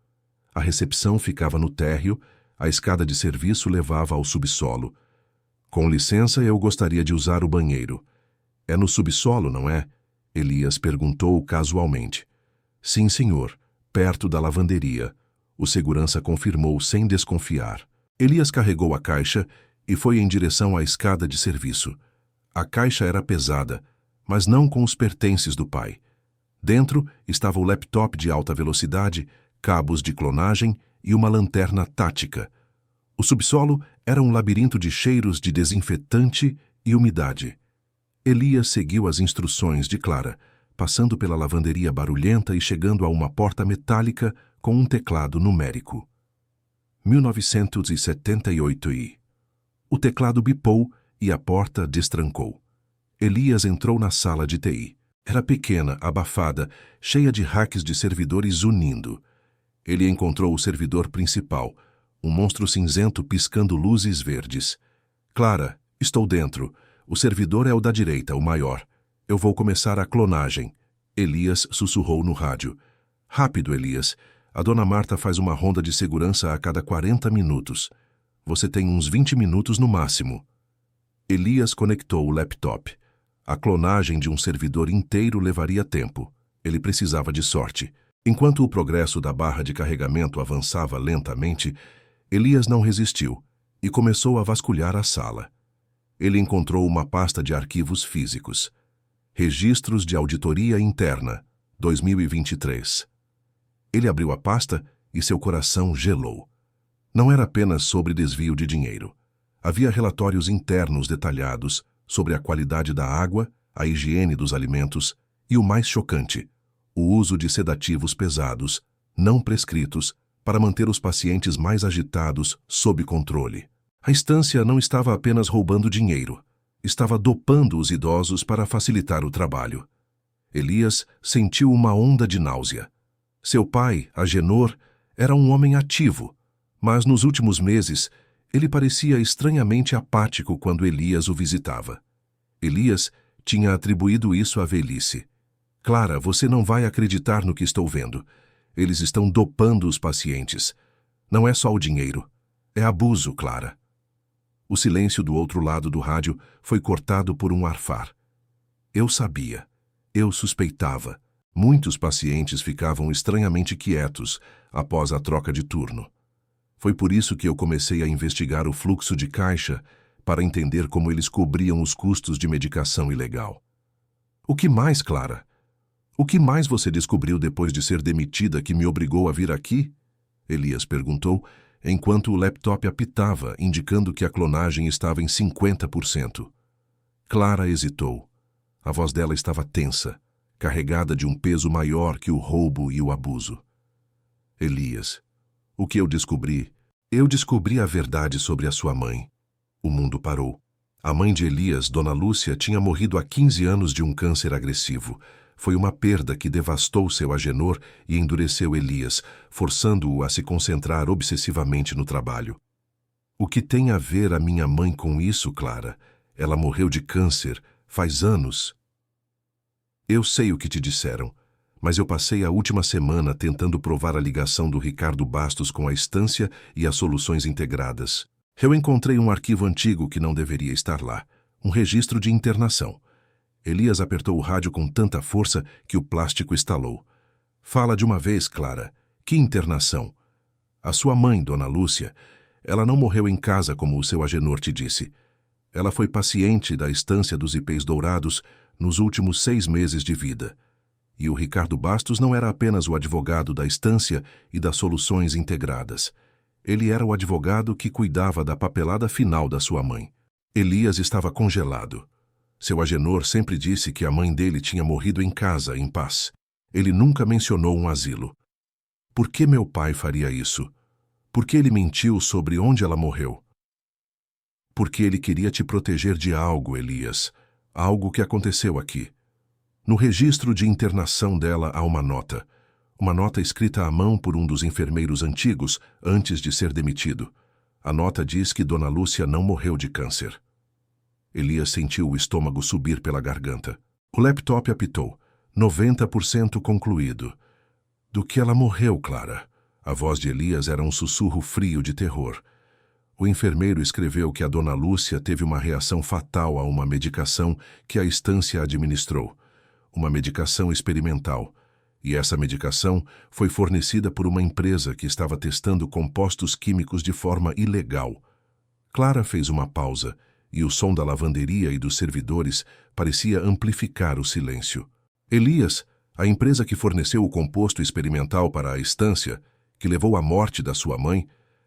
A recepção ficava no térreo, a escada de serviço levava ao subsolo. Com licença, eu gostaria de usar o banheiro. É no subsolo, não é? Elias perguntou casualmente. Sim, senhor, perto da lavanderia. O segurança confirmou sem desconfiar. Elias carregou a caixa e foi em direção à escada de serviço. A caixa era pesada, mas não com os pertences do pai. Dentro estava o laptop de alta velocidade, cabos de clonagem e uma lanterna tática. O subsolo era um labirinto de cheiros de desinfetante e umidade. Elias seguiu as instruções de Clara, passando pela lavanderia barulhenta e chegando a uma porta metálica com um teclado numérico. 1978 e... O teclado bipou e a porta destrancou. Elias entrou na sala de TI. Era pequena, abafada, cheia de racks de servidores unindo. Ele encontrou o servidor principal, um monstro cinzento piscando luzes verdes. Clara, estou dentro. O servidor é o da direita, o maior. Eu vou começar a clonagem. Elias sussurrou no rádio. Rápido, Elias. A dona Marta faz uma ronda de segurança a cada 40 minutos. Você tem uns 20 minutos no máximo. Elias conectou o laptop. A clonagem de um servidor inteiro levaria tempo. Ele precisava de sorte. Enquanto o progresso da barra de carregamento avançava lentamente, Elias não resistiu e começou a vasculhar a sala. Ele encontrou uma pasta de arquivos físicos. Registros de Auditoria Interna, 2023. Ele abriu a pasta e seu coração gelou. Não era apenas sobre desvio de dinheiro. Havia relatórios internos detalhados sobre a qualidade da água, a higiene dos alimentos e, o mais chocante, o uso de sedativos pesados, não prescritos, para manter os pacientes mais agitados sob controle. A estância não estava apenas roubando dinheiro, estava dopando os idosos para facilitar o trabalho. Elias sentiu uma onda de náusea. Seu pai, Agenor, era um homem ativo, mas nos últimos meses ele parecia estranhamente apático quando Elias o visitava. Elias tinha atribuído isso à velhice. Clara, você não vai acreditar no que estou vendo. Eles estão dopando os pacientes. Não é só o dinheiro. É abuso, Clara. O silêncio do outro lado do rádio foi cortado por um arfar. Eu sabia. Eu suspeitava. Muitos pacientes ficavam estranhamente quietos após a troca de turno. Foi por isso que eu comecei a investigar o fluxo de caixa para entender como eles cobriam os custos de medicação ilegal. O que mais, Clara? O que mais você descobriu depois de ser demitida que me obrigou a vir aqui? Elias perguntou, enquanto o laptop apitava, indicando que a clonagem estava em 50%. Clara hesitou. A voz dela estava tensa, carregada de um peso maior que o roubo e o abuso. Elias, o que eu descobri? Eu descobri a verdade sobre a sua mãe. O mundo parou. A mãe de Elias, Dona Lúcia, tinha morrido há 15 anos de um câncer agressivo. Foi uma perda que devastou seu Agenor e endureceu Elias, forçando-o a se concentrar obsessivamente no trabalho. O que tem a ver a minha mãe com isso, Clara? Ela morreu de câncer faz anos. Eu sei o que te disseram, mas eu passei a última semana tentando provar a ligação do Ricardo Bastos com a Estância e as soluções integradas. Eu encontrei um arquivo antigo que não deveria estar lá, um registro de internação. Elias apertou o rádio com tanta força que o plástico estalou. Fala de uma vez, Clara. Que internação? A sua mãe, Dona Lúcia, ela não morreu em casa como o seu Agenor te disse. Ela foi paciente da Estância dos Ipês Dourados nos últimos 6 meses de vida. E o Ricardo Bastos não era apenas o advogado da Estância e das soluções integradas. Ele era o advogado que cuidava da papelada final da sua mãe. Elias estava congelado. Seu Agenor sempre disse que a mãe dele tinha morrido em casa, em paz. Ele nunca mencionou um asilo. Por que meu pai faria isso? Por que ele mentiu sobre onde ela morreu? Porque ele queria te proteger de algo, Elias. Algo que aconteceu aqui. No registro de internação dela há uma nota. Uma nota escrita à mão por um dos enfermeiros antigos, antes de ser demitido. A nota diz que Dona Lúcia não morreu de câncer. Elias sentiu o estômago subir pela garganta. O laptop apitou. 90% concluído. Do que ela morreu, Clara? A voz de Elias era um sussurro frio de terror. O enfermeiro escreveu que a Dona Lúcia teve uma reação fatal a uma medicação que a Estância administrou. Uma medicação experimental. E essa medicação foi fornecida por uma empresa que estava testando compostos químicos de forma ilegal. Clara fez uma pausa, e o som da lavanderia e dos servidores parecia amplificar o silêncio. Elias, a empresa que forneceu o composto experimental para a Estância, que levou à morte da sua mãe,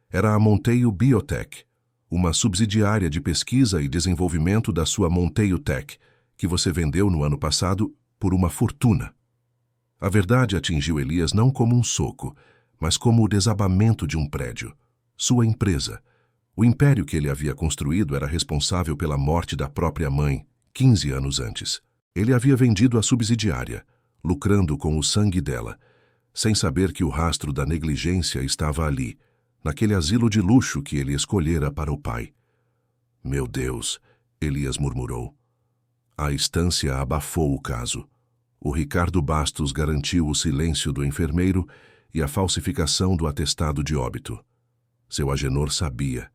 era a Monteio Biotech, uma subsidiária de pesquisa e desenvolvimento da sua Monteio Tech, que você vendeu no ano passado por uma fortuna. A verdade atingiu Elias não como um soco, mas como o desabamento de um prédio. Sua empresa. O império que ele havia construído era responsável pela morte da própria mãe, 15 anos antes. Ele havia vendido a subsidiária, lucrando com o sangue dela, sem saber que o rastro da negligência estava ali, naquele asilo de luxo que ele escolhera para o pai. Meu Deus, Elias murmurou. A Estância abafou o caso. O Ricardo Bastos garantiu o silêncio do enfermeiro e a falsificação do atestado de óbito. Seu Agenor sabia.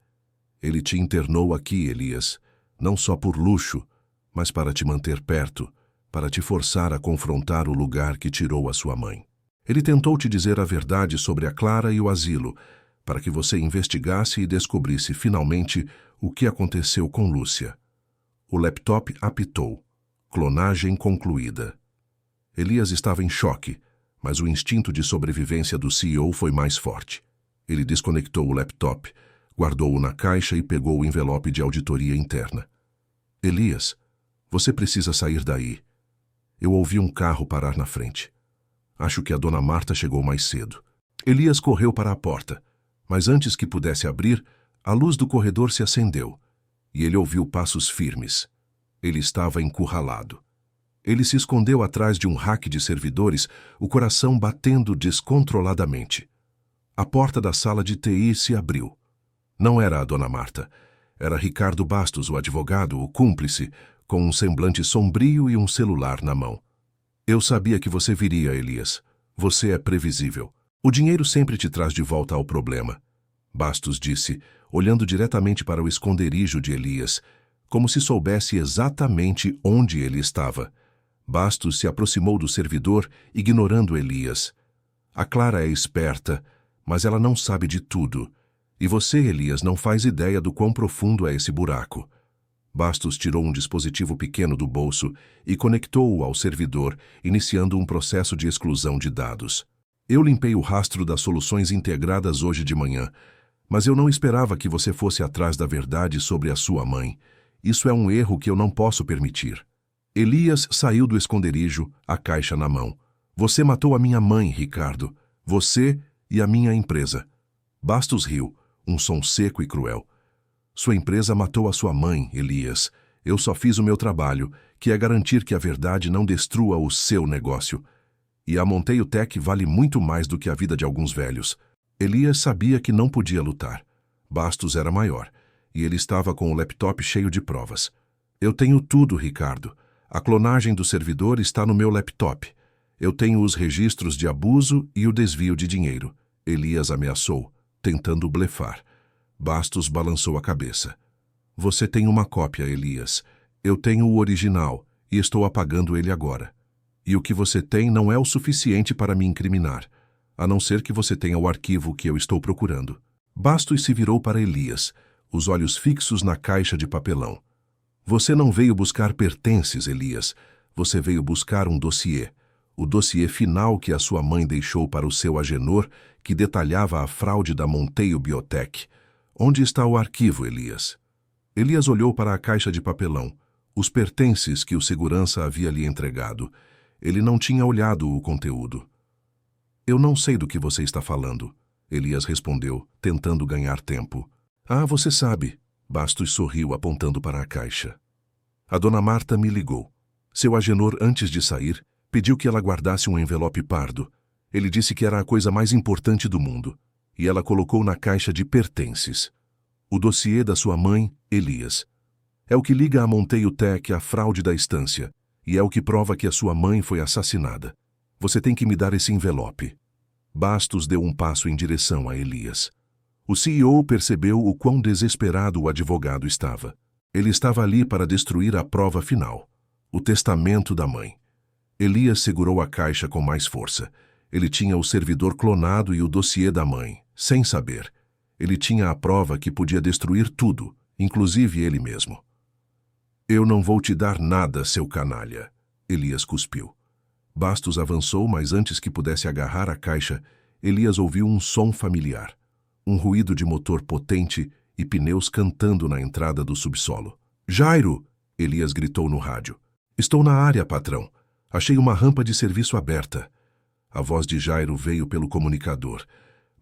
Ele te internou aqui, Elias, não só por luxo, mas para te manter perto, para te forçar a confrontar o lugar que tirou a sua mãe. Ele tentou te dizer a verdade sobre a Clara e o asilo, para que você investigasse e descobrisse finalmente o que aconteceu com Lúcia. O laptop apitou. Clonagem concluída. Elias estava em choque, mas o instinto de sobrevivência do CEO foi mais forte. Ele desconectou o laptop, guardou-o na caixa e pegou o envelope de auditoria interna. Elias, você precisa sair daí. Eu ouvi um carro parar na frente. Acho que a dona Marta chegou mais cedo. Elias correu para a porta, mas antes que pudesse abrir, a luz do corredor se acendeu, e ele ouviu passos firmes. Ele estava encurralado. Ele se escondeu atrás de um rack de servidores, o coração batendo descontroladamente. A porta da sala de TI se abriu. Não era a dona Marta. Era Ricardo Bastos, o advogado, o cúmplice, com um semblante sombrio e um celular na mão. Eu sabia que você viria, Elias. Você é previsível. O dinheiro sempre te traz de volta ao problema. Bastos disse, olhando diretamente para o esconderijo de Elias, como se soubesse exatamente onde ele estava. Bastos se aproximou do servidor, ignorando Elias. A Clara é esperta, mas ela não sabe de tudo. E você, Elias, não faz ideia do quão profundo é esse buraco. Bastos tirou um dispositivo pequeno do bolso e conectou-o ao servidor, iniciando um processo de exclusão de dados. Eu limpei o rastro das soluções integradas hoje de manhã, mas eu não esperava que você fosse atrás da verdade sobre a sua mãe. Isso é um erro que eu não posso permitir. Elias saiu do esconderijo, a caixa na mão. Você matou a minha mãe, Ricardo. Você e a minha empresa. Bastos riu, um som seco e cruel. Sua empresa matou a sua mãe, Elias. Eu só fiz o meu trabalho, que é garantir que a verdade não destrua o seu negócio. E a Monteio Tech vale muito mais do que a vida de alguns velhos. Elias sabia que não podia lutar. Bastos era maior, e ele estava com o laptop cheio de provas. Eu tenho tudo, Ricardo. A clonagem do servidor está no meu laptop. Eu tenho os registros de abuso e o desvio de dinheiro. Elias ameaçou, tentando blefar. Bastos balançou a cabeça. Você tem uma cópia, Elias. Eu tenho o original e estou apagando ele agora. E o que você tem não é o suficiente para me incriminar, a não ser que você tenha o arquivo que eu estou procurando. Bastos se virou para Elias, os olhos fixos na caixa de papelão. Você não veio buscar pertences, Elias. Você veio buscar um dossiê. O dossiê final que a sua mãe deixou para o seu Agenor, que detalhava a fraude da Monteio Biotech. Onde está o arquivo, Elias? Elias olhou para a caixa de papelão, os pertences que o segurança havia lhe entregado. Ele não tinha olhado o conteúdo. Eu não sei do que você está falando, Elias respondeu, tentando ganhar tempo. Ah, você sabe. Bastos sorriu apontando para a caixa. A dona Marta me ligou. Seu Agenor, antes de sair, pediu que ela guardasse um envelope pardo. Ele disse que era a coisa mais importante do mundo. E ela colocou na caixa de pertences. O dossiê da sua mãe, Elias. É o que liga a Monteio Tech à fraude da estância. E é o que prova que a sua mãe foi assassinada. Você tem que me dar esse envelope. Bastos deu um passo em direção a Elias. O CEO percebeu o quão desesperado o advogado estava. Ele estava ali para destruir a prova final, o testamento da mãe. Elias segurou a caixa com mais força. Ele tinha o servidor clonado e o dossiê da mãe, sem saber. Ele tinha a prova que podia destruir tudo, inclusive ele mesmo. Eu não vou te dar nada, seu canalha, Elias cuspiu. Bastos avançou, mas antes que pudesse agarrar a caixa, Elias ouviu um som familiar. Um ruído de motor potente e pneus cantando na entrada do subsolo. Jairo! Elias gritou no rádio. Estou na área, patrão. Achei uma rampa de serviço aberta. A voz de Jairo veio pelo comunicador.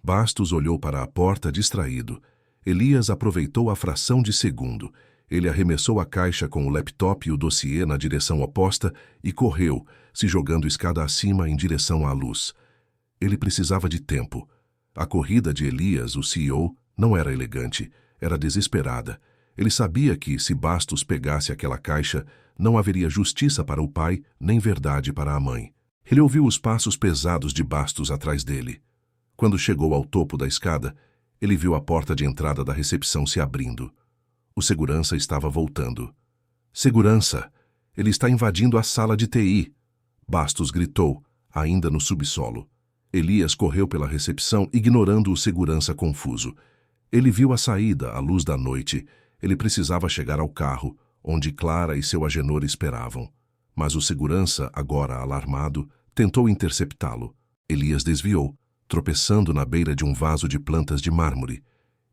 Bastos olhou para a porta distraído. Elias aproveitou a fração de segundo. Ele arremessou a caixa com o laptop e o dossiê na direção oposta e correu, se jogando escada acima em direção à luz. Ele precisava de tempo. A corrida de Elias, o CEO, não era elegante, era desesperada. Ele sabia que, se Bastos pegasse aquela caixa, não haveria justiça para o pai, nem verdade para a mãe. Ele ouviu os passos pesados de Bastos atrás dele. Quando chegou ao topo da escada, ele viu a porta de entrada da recepção se abrindo. O segurança estava voltando. Segurança! Ele está invadindo a sala de TI! Bastos gritou, ainda no subsolo. Elias correu pela recepção, ignorando o segurança confuso. Ele viu a saída, à luz da noite. Ele precisava chegar ao carro, onde Clara e seu Agenor esperavam. Mas o segurança, agora alarmado, tentou interceptá-lo. Elias desviou, tropeçando na beira de um vaso de plantas de mármore,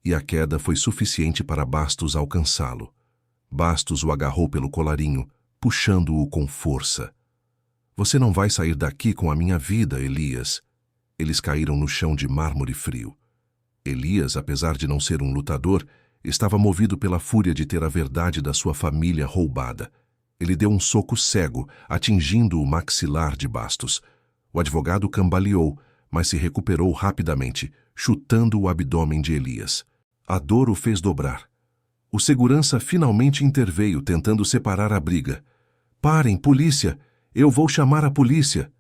e a queda foi suficiente para Bastos alcançá-lo. Bastos o agarrou pelo colarinho, puxando-o com força. Você não vai sair daqui com a minha vida, Elias. Eles caíram no chão de mármore frio. Elias, apesar de não ser um lutador, estava movido pela fúria de ter a verdade da sua família roubada. Ele deu um soco cego, atingindo o maxilar de Bastos. O advogado cambaleou, mas se recuperou rapidamente, chutando o abdômen de Elias. A dor o fez dobrar. O segurança finalmente interveio, tentando separar a briga. Parem, polícia! Eu vou chamar a polícia!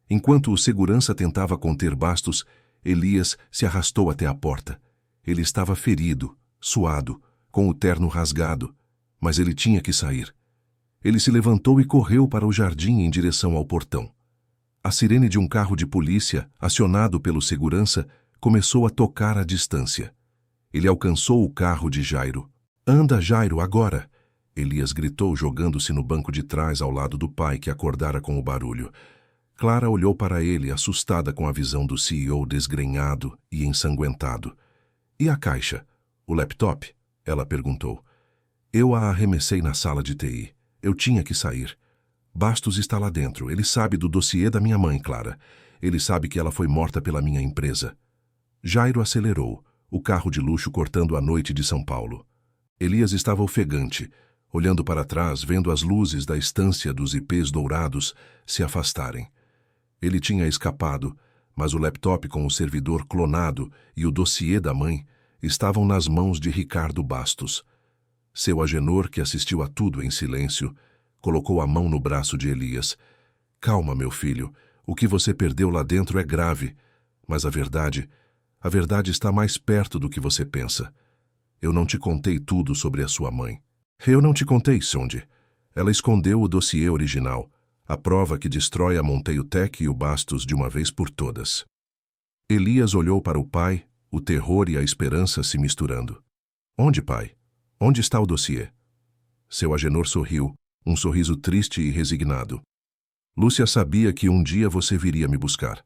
Enquanto o segurança tentava conter Bastos, Elias se arrastou até a porta. Ele estava ferido, suado, com o terno rasgado, mas ele tinha que sair. Ele se levantou e correu para o jardim em direção ao portão. A sirene de um carro de polícia, acionado pelo segurança, começou a tocar à distância. Ele alcançou o carro de Jairo. Anda, Jairo, agora! Elias gritou, jogando-se no banco de trás ao lado do pai, que acordara com o barulho. Clara olhou para ele, assustada com a visão do CEO desgrenhado e ensanguentado. E a caixa? O laptop? Ela perguntou. Eu a arremessei na sala de TI. Eu tinha que sair. Bastos está lá dentro. Ele sabe do dossiê da minha mãe, Clara. Ele sabe que ela foi morta pela minha empresa. Jairo acelerou, o carro de luxo cortando a noite de São Paulo. Elias estava ofegante, olhando para trás, vendo as luzes da estância dos IPs dourados se afastarem. Ele tinha escapado, mas o laptop com o servidor clonado e o dossiê da mãe estavam nas mãos de Ricardo Bastos. Seu Agenor, que assistiu a tudo em silêncio, colocou a mão no braço de Elias. Calma, meu filho, o que você perdeu lá dentro é grave, mas a verdade está mais perto do que você pensa. Eu não te contei tudo sobre a sua mãe. Eu não te contei, Sonde. Ela escondeu o dossiê original, a prova que destrói a Monteio Tech e o Bastos de uma vez por todas. Elias olhou para o pai, o terror e a esperança se misturando. Onde, pai? Onde está o dossiê? Seu Agenor sorriu, um sorriso triste e resignado. Lúcia sabia que um dia você viria me buscar.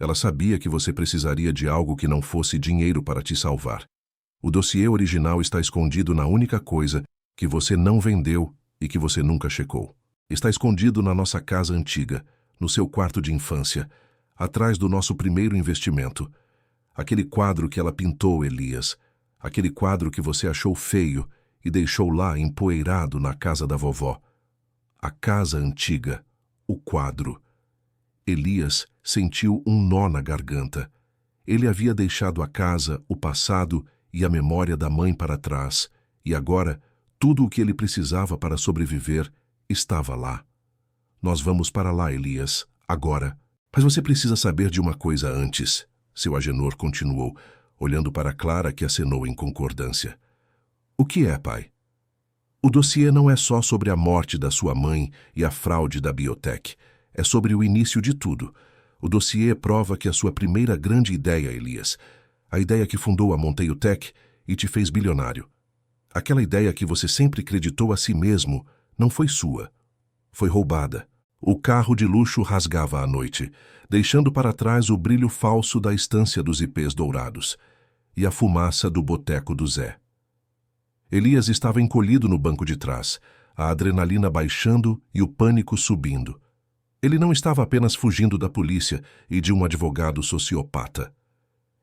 Ela sabia que você precisaria de algo que não fosse dinheiro para te salvar. O dossiê original está escondido na única coisa que você não vendeu e que você nunca checou. Está escondido na nossa casa antiga, no seu quarto de infância, atrás do nosso primeiro investimento. Aquele quadro que ela pintou, Elias. Aquele quadro que você achou feio e deixou lá empoeirado na casa da vovó. A casa antiga, o quadro. Elias sentiu um nó na garganta. Ele havia deixado a casa, o passado e a memória da mãe para trás, e agora tudo o que ele precisava para sobreviver estava lá. Nós vamos para lá, Elias, agora. Mas você precisa saber de uma coisa antes, seu Agenor continuou, olhando para Clara, que acenou em concordância. O que é, pai? O dossiê não é só sobre a morte da sua mãe e a fraude da biotech. É sobre o início de tudo. O dossiê prova que a sua primeira grande ideia, Elias, a ideia que fundou a Monteio Tech e te fez bilionário, aquela ideia que você sempre acreditou a si mesmo, não foi sua. Foi roubada. O carro de luxo rasgava à noite, deixando para trás o brilho falso da estância dos IPs dourados e a fumaça do boteco do Zé. Elias estava encolhido no banco de trás, a adrenalina baixando e o pânico subindo. Ele não estava apenas fugindo da polícia e de um advogado sociopata.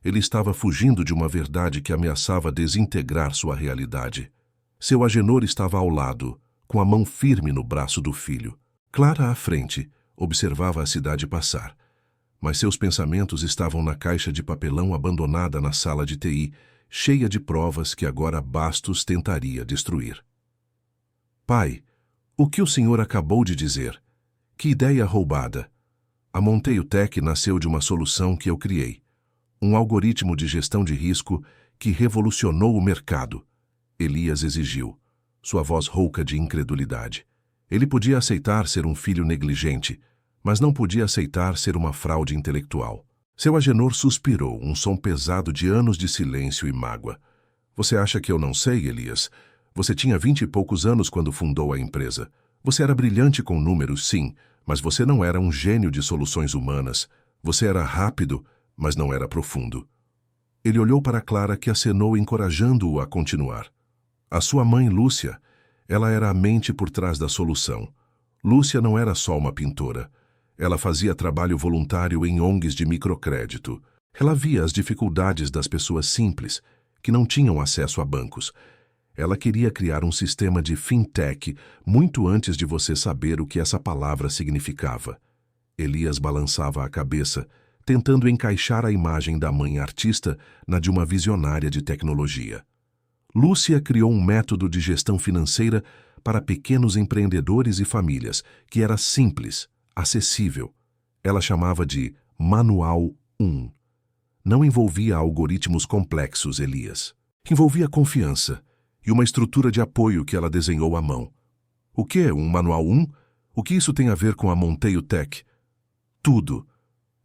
Ele estava fugindo de uma verdade que ameaçava desintegrar sua realidade. Seu Agenor estava ao lado, com a mão firme no braço do filho. Clara, à frente, observava a cidade passar. Mas seus pensamentos estavam na caixa de papelão abandonada na sala de TI, cheia de provas que agora Bastos tentaria destruir. Pai, o que o senhor acabou de dizer? Que ideia roubada! A Monteio Tech nasceu de uma solução que eu criei. Um algoritmo de gestão de risco que revolucionou o mercado. Elias exigiu, sua voz rouca de incredulidade. Ele podia aceitar ser um filho negligente, mas não podia aceitar ser uma fraude intelectual. Seu Agenor suspirou, um som pesado de anos de silêncio e mágoa. Você acha que eu não sei, Elias? Você tinha 20 e poucos anos quando fundou a empresa. Você era brilhante com números, sim, mas você não era um gênio de soluções humanas. Você era rápido, mas não era profundo. Ele olhou para Clara, que acenou, encorajando-o a continuar. A sua mãe, Lúcia, ela era a mente por trás da solução. Lúcia não era só uma pintora. Ela fazia trabalho voluntário em ONGs de microcrédito. Ela via as dificuldades das pessoas simples, que não tinham acesso a bancos. Ela queria criar um sistema de fintech muito antes de você saber o que essa palavra significava. Elias balançava a cabeça, tentando encaixar a imagem da mãe artista na de uma visionária de tecnologia. Lúcia criou um método de gestão financeira para pequenos empreendedores e famílias, que era simples, acessível. Ela chamava de Manual 1. Não envolvia algoritmos complexos, Elias. Envolvia confiança e uma estrutura de apoio que ela desenhou à mão. O que? Um Manual 1? O que isso tem a ver com a Monteio Tech? Tudo.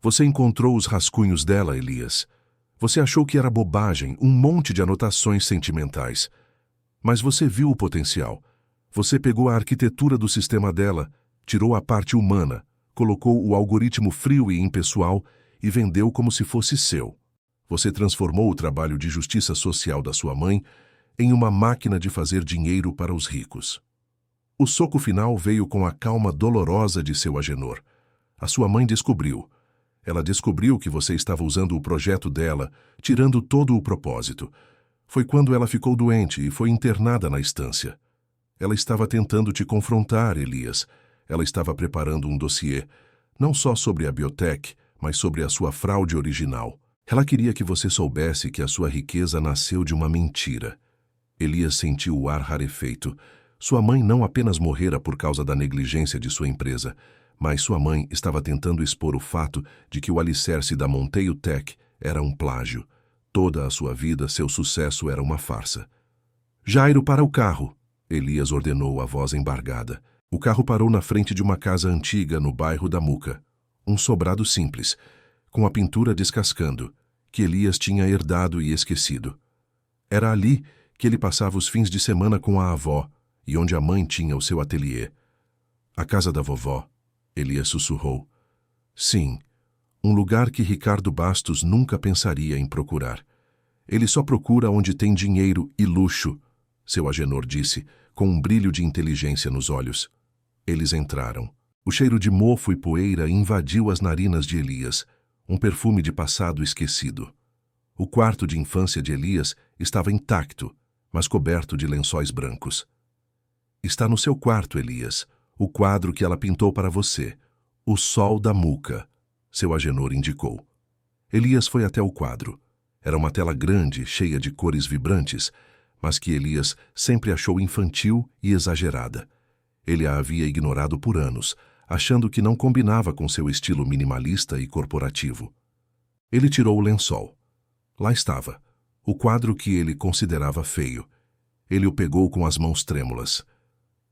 Você encontrou os rascunhos dela, Elias. Você achou que era bobagem, um monte de anotações sentimentais. Mas você viu o potencial. Você pegou a arquitetura do sistema dela, tirou a parte humana, colocou o algoritmo frio e impessoal e vendeu como se fosse seu. Você transformou o trabalho de justiça social da sua mãe em uma máquina de fazer dinheiro para os ricos. O soco final veio com a calma dolorosa de seu Agenor. A sua mãe descobriu. Ela descobriu que você estava usando o projeto dela, tirando todo o propósito. Foi quando ela ficou doente e foi internada na estância. Ela estava tentando te confrontar, Elias. Ela estava preparando um dossiê, não só sobre a biotech, mas sobre a sua fraude original. Ela queria que você soubesse que a sua riqueza nasceu de uma mentira. Elias sentiu o ar rarefeito. Sua mãe não apenas morrera por causa da negligência de sua empresa, mas sua mãe estava tentando expor o fato de que o alicerce da Monteio Tech era um plágio. Toda a sua vida, seu sucesso era uma farsa. Jairo, para o carro, Elias ordenou a voz embargada. O carro parou na frente de uma casa antiga no bairro da Muca. Um sobrado simples, com a pintura descascando, que Elias tinha herdado e esquecido. Era ali que ele passava os fins de semana com a avó e onde a mãe tinha o seu ateliê. A casa da vovó, Elias sussurrou. Sim, um lugar que Ricardo Bastos nunca pensaria em procurar. Ele só procura onde tem dinheiro e luxo, seu Agenor disse, com um brilho de inteligência nos olhos. Eles entraram. O cheiro de mofo e poeira invadiu as narinas de Elias, um perfume de passado esquecido. O quarto de infância de Elias estava intacto, mas coberto de lençóis brancos. Está no seu quarto, Elias, o quadro que ela pintou para você, O Sol da Muca, seu Agenor indicou. Elias foi até o quadro. Era uma tela grande, cheia de cores vibrantes, mas que Elias sempre achou infantil e exagerada. Ele a havia ignorado por anos, achando que não combinava com seu estilo minimalista e corporativo. Ele tirou o lençol. Lá estava, o quadro que ele considerava feio. Ele o pegou com as mãos trêmulas.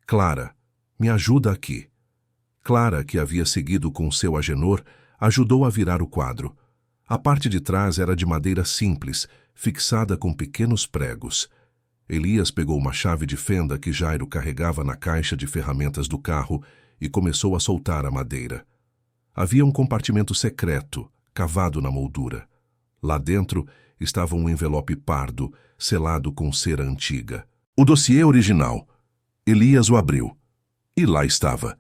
Clara, me ajuda aqui. Clara, que havia seguido com seu Agenor, ajudou a virar o quadro. A parte de trás era de madeira simples, fixada com pequenos pregos. Elias pegou uma chave de fenda que Jairo carregava na caixa de ferramentas do carro e começou a soltar a madeira. Havia um compartimento secreto, cavado na moldura. Lá dentro estava um envelope pardo, selado com cera antiga. O dossiê original. Elias o abriu. E lá estava.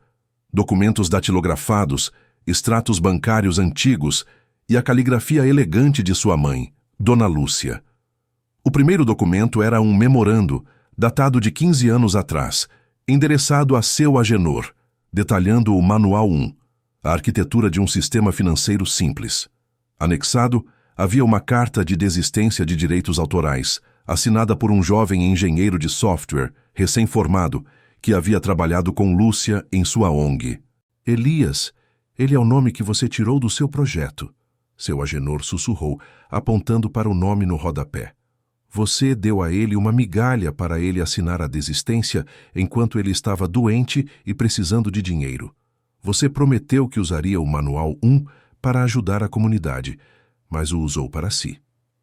Documentos datilografados, extratos bancários antigos e a caligrafia elegante de sua mãe, Dona Lúcia. O primeiro documento era um memorando, datado de 15 anos atrás, endereçado a seu Agenor, detalhando o Manual 1, a arquitetura de um sistema financeiro simples. Anexado, havia uma carta de desistência de direitos autorais, assinada por um jovem engenheiro de software, recém-formado, que havia trabalhado com Lúcia em sua ONG. Elias, ele é o nome que você tirou do seu projeto, seu Agenor sussurrou, apontando para o nome no rodapé. Você deu a ele uma migalha para ele assinar a desistência enquanto ele estava doente e precisando de dinheiro. Você prometeu que usaria o Manual 1 para ajudar a comunidade, mas o usou para si.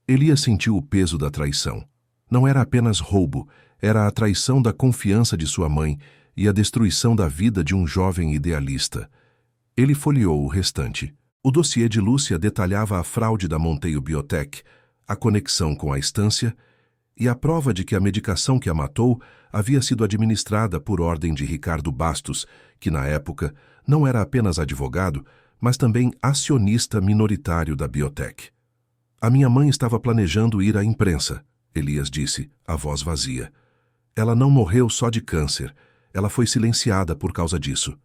Elias sentiu o peso da traição. Não era apenas roubo, era a traição da confiança de sua mãe e a destruição da vida de um jovem idealista. Ele folheou o restante. O dossiê de Lúcia detalhava a fraude da Monteio Biotech, a conexão com a estância e a prova de que a medicação que a matou havia sido administrada por ordem de Ricardo Bastos, que na época não era apenas advogado, mas também acionista minoritário da Biotech. A minha mãe estava planejando ir à imprensa, Elias disse, a voz vazia. Ela não morreu só de câncer, ela foi silenciada por causa disso.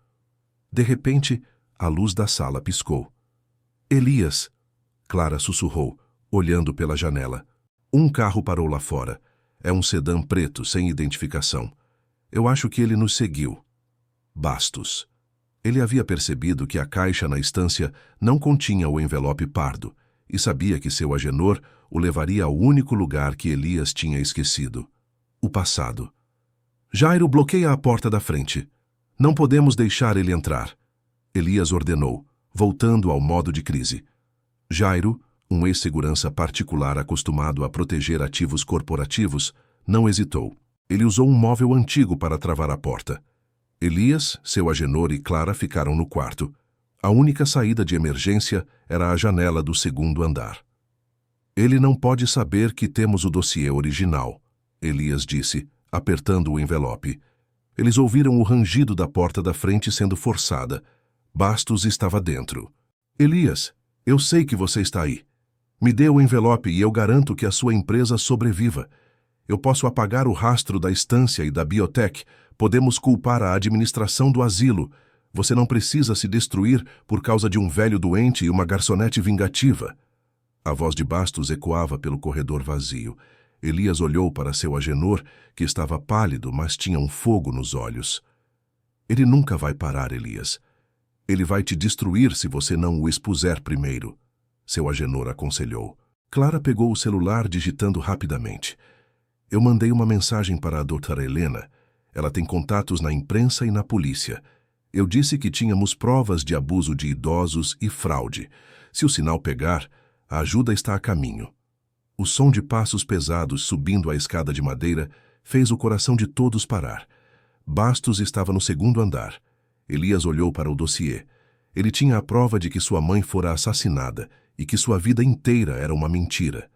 De repente, a luz da sala piscou. Elias, Clara sussurrou, olhando pela janela. Um carro parou lá fora. É um sedã preto, sem identificação. Eu acho que ele nos seguiu. Bastos. Ele havia percebido que a caixa na estância não continha o envelope pardo e sabia que seu Agenor o levaria ao único lugar que Elias tinha esquecido. O passado. Jairo, bloqueia a porta da frente. Não podemos deixar ele entrar. Elias ordenou, voltando ao modo de crise. Jairo, Um ex-segurança particular acostumado a proteger ativos corporativos, não hesitou. Ele usou um móvel antigo para travar a porta. Elias, seu Agenor e Clara ficaram no quarto. A única saída de emergência era a janela do segundo andar. Ele não pode saber que temos o dossiê original, Elias disse, apertando o envelope. Eles ouviram o rangido da porta da frente sendo forçada. Bastos estava dentro. Elias, eu sei que você está aí. Me dê o envelope e eu garanto que a sua empresa sobreviva. Eu posso apagar o rastro da estância e da biotech. Podemos culpar a administração do asilo. Você não precisa se destruir por causa de um velho doente e uma garçonete vingativa. A voz de Bastos ecoava pelo corredor vazio. Elias olhou para seu Agenor, que estava pálido, mas tinha um fogo nos olhos. Ele nunca vai parar, Elias. Ele vai te destruir se você não o expuser primeiro, seu Agenor aconselhou. Clara pegou o celular digitando rapidamente. Eu mandei uma mensagem para a doutora Helena. Ela tem contatos na imprensa e na polícia. Eu disse que tínhamos provas de abuso de idosos e fraude. Se o sinal pegar, a ajuda está a caminho. O som de passos pesados subindo a escada de madeira fez o coração de todos parar. Bastos estava no segundo andar. Elias olhou para o dossiê. Ele tinha a prova de que sua mãe fora assassinada e que sua vida inteira era uma mentira.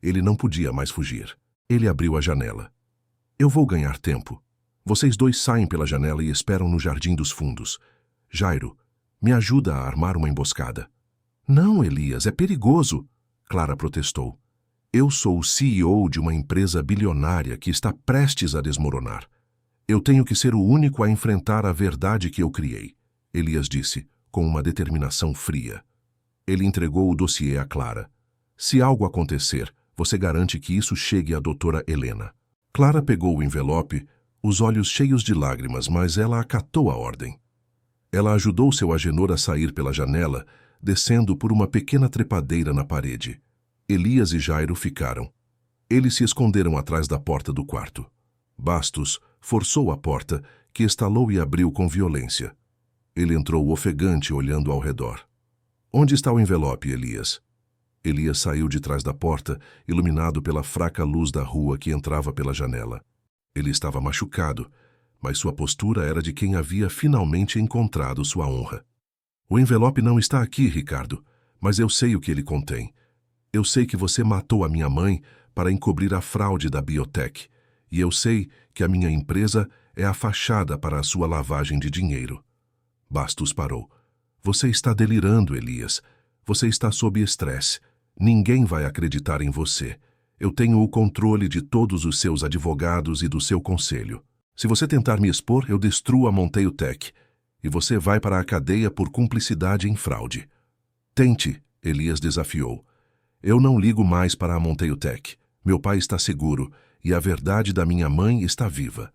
Ele não podia mais fugir. Ele abriu a janela. Eu vou ganhar tempo. Vocês dois saem pela janela e esperam no jardim dos fundos. Jairo, me ajuda a armar uma emboscada. Não, Elias, é perigoso, Clara protestou. Eu sou o CEO de uma empresa bilionária que está prestes a desmoronar. Eu tenho que ser o único a enfrentar a verdade que eu criei, Elias disse, com uma determinação fria. Ele entregou o dossiê a Clara. Se algo acontecer, você garante que isso chegue à doutora Helena. Clara pegou o envelope, os olhos cheios de lágrimas, mas ela acatou a ordem. Ela ajudou seu Agenor a sair pela janela, descendo por uma pequena trepadeira na parede. Elias e Jairo ficaram. Eles se esconderam atrás da porta do quarto. Bastos forçou a porta, que estalou e abriu com violência. Ele entrou ofegante, olhando ao redor. Onde está o envelope, Elias? Elias saiu de trás da porta, iluminado pela fraca luz da rua que entrava pela janela. Ele estava machucado, mas sua postura era de quem havia finalmente encontrado sua honra. O envelope não está aqui, Ricardo, mas eu sei o que ele contém. Eu sei que você matou a minha mãe para encobrir a fraude da biotech, e eu sei que a minha empresa é a fachada para a sua lavagem de dinheiro. Bastos parou. Você está delirando, Elias. Você está sob estresse. Ninguém vai acreditar em você. Eu tenho o controle de todos os seus advogados e do seu conselho. Se você tentar me expor, eu destruo a Monteio Tech, e você vai para a cadeia por cumplicidade em fraude. Tente, Elias desafiou. Eu não ligo mais para a Monteio Tech. Meu pai está seguro, e a verdade da minha mãe está viva.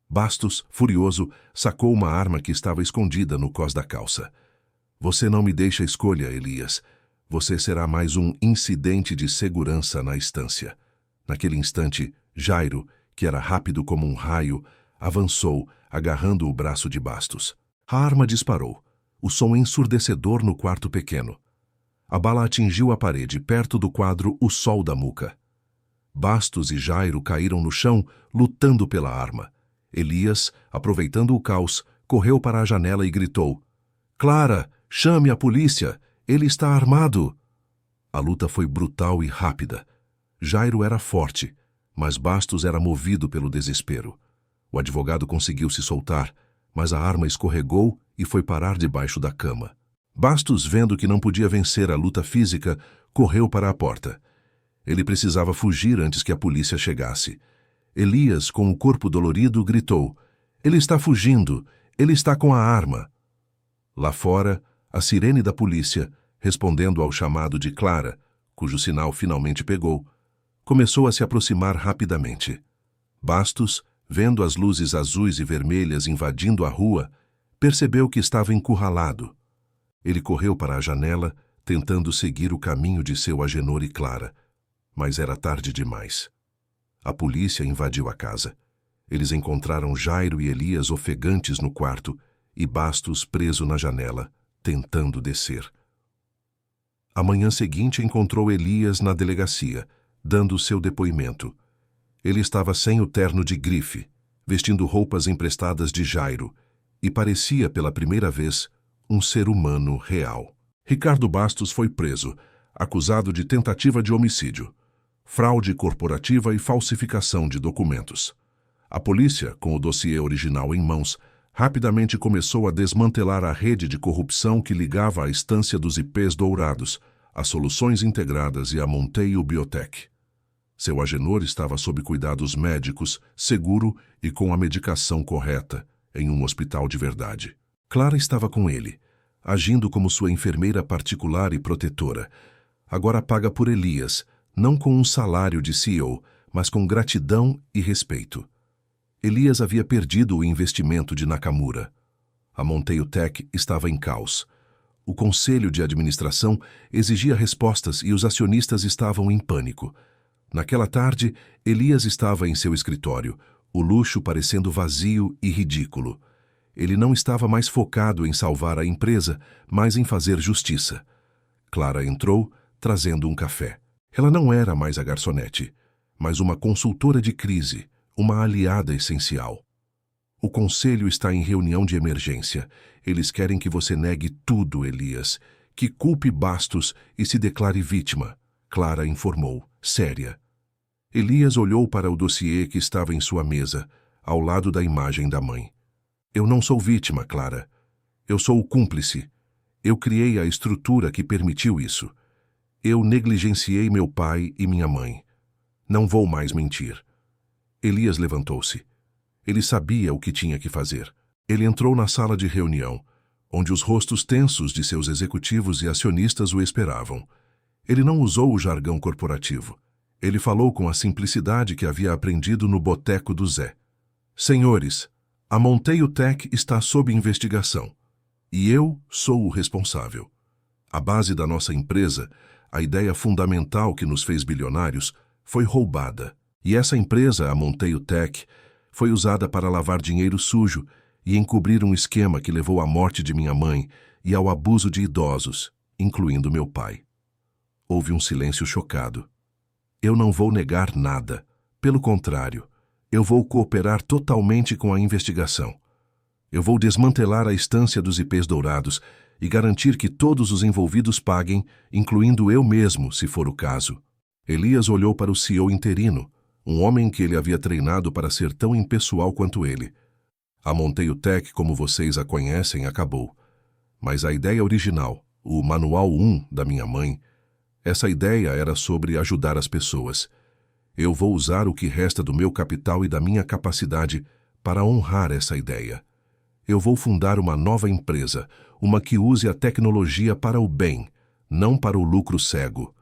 Bastos, furioso, sacou uma arma que estava escondida no cós da calça. Você não me deixa escolha, Elias. Você será mais um incidente de segurança na estância. Naquele instante, Jairo, que era rápido como um raio, avançou, agarrando o braço de Bastos. A arma disparou, o som ensurdecedor no quarto pequeno. A bala atingiu a parede, perto do quadro O Sol da Muca. Bastos e Jairo caíram no chão, lutando pela arma. Elias, aproveitando o caos, correu para a janela e gritou: Clara, chame a polícia! Ele está armado! A luta foi brutal e rápida. Jairo era forte, mas Bastos era movido pelo desespero. O advogado conseguiu se soltar, mas a arma escorregou e foi parar debaixo da cama. Bastos, vendo que não podia vencer a luta física, correu para a porta. Ele precisava fugir antes que a polícia chegasse. Elias, com o corpo dolorido, gritou: Ele está fugindo! Ele está com a arma! Lá fora, a sirene da polícia, respondendo ao chamado de Clara, cujo sinal finalmente pegou, começou a se aproximar rapidamente. Bastos, vendo as luzes azuis e vermelhas invadindo a rua, percebeu que estava encurralado. Ele correu para a janela, tentando seguir o caminho de seu Agenor e Clara, mas era tarde demais. A polícia invadiu a casa. Eles encontraram Jairo e Elias ofegantes no quarto e Bastos preso na janela, tentando descer. A manhã seguinte encontrou Elias na delegacia, dando seu depoimento. Ele estava sem o terno de grife, vestindo roupas emprestadas de Jairo, e parecia, pela primeira vez, um ser humano real. Ricardo Bastos foi preso, acusado de tentativa de homicídio, fraude corporativa e falsificação de documentos. A polícia, com o dossiê original em mãos, rapidamente começou a desmantelar a rede de corrupção que ligava a Estância dos IPs Dourados, as Soluções Integradas e a Monteio Biotech. Seu Agenor estava sob cuidados médicos, seguro e com a medicação correta, em um hospital de verdade. Clara estava com ele, agindo como sua enfermeira particular e protetora, agora paga por Elias, não com um salário de CEO, mas com gratidão e respeito. Elias havia perdido o investimento de Nakamura. A Monteio Tech estava em caos. O conselho de administração exigia respostas e os acionistas estavam em pânico. Naquela tarde, Elias estava em seu escritório, o luxo parecendo vazio e ridículo. Ele não estava mais focado em salvar a empresa, mas em fazer justiça. Clara entrou, trazendo um café. Ela não era mais a garçonete, mas uma consultora de crise, uma aliada essencial. O conselho está em reunião de emergência. Eles querem que você negue tudo, Elias, que culpe Bastos e se declare vítima, Clara informou, séria. Elias olhou para o dossiê que estava em sua mesa, ao lado da imagem da mãe. Eu não sou vítima, Clara. Eu sou o cúmplice. Eu criei a estrutura que permitiu isso. Eu negligenciei meu pai e minha mãe. Não vou mais mentir. Elias levantou-se. Ele sabia o que tinha que fazer. Ele entrou na sala de reunião, onde os rostos tensos de seus executivos e acionistas o esperavam. Ele não usou o jargão corporativo. Ele falou com a simplicidade que havia aprendido no boteco do Zé. Senhores, a Monteio Tech está sob investigação. E eu sou o responsável. A base da nossa empresa, a ideia fundamental que nos fez bilionários, foi roubada. E essa empresa, a Monteio Tech, foi usada para lavar dinheiro sujo e encobrir um esquema que levou à morte de minha mãe e ao abuso de idosos, incluindo meu pai. Houve um silêncio chocado. Eu não vou negar nada. Pelo contrário, eu vou cooperar totalmente com a investigação. Eu vou desmantelar a Estância dos IPs Dourados e garantir que todos os envolvidos paguem, incluindo eu mesmo, se for o caso. Elias olhou para o CEO interino, um homem que ele havia treinado para ser tão impessoal quanto ele. A Monteio Tech, como vocês a conhecem, acabou. Mas a ideia original, o Manual 1 da minha mãe, essa ideia era sobre ajudar as pessoas. Eu vou usar o que resta do meu capital e da minha capacidade para honrar essa ideia. Eu vou fundar uma nova empresa, uma que use a tecnologia para o bem, não para o lucro cego.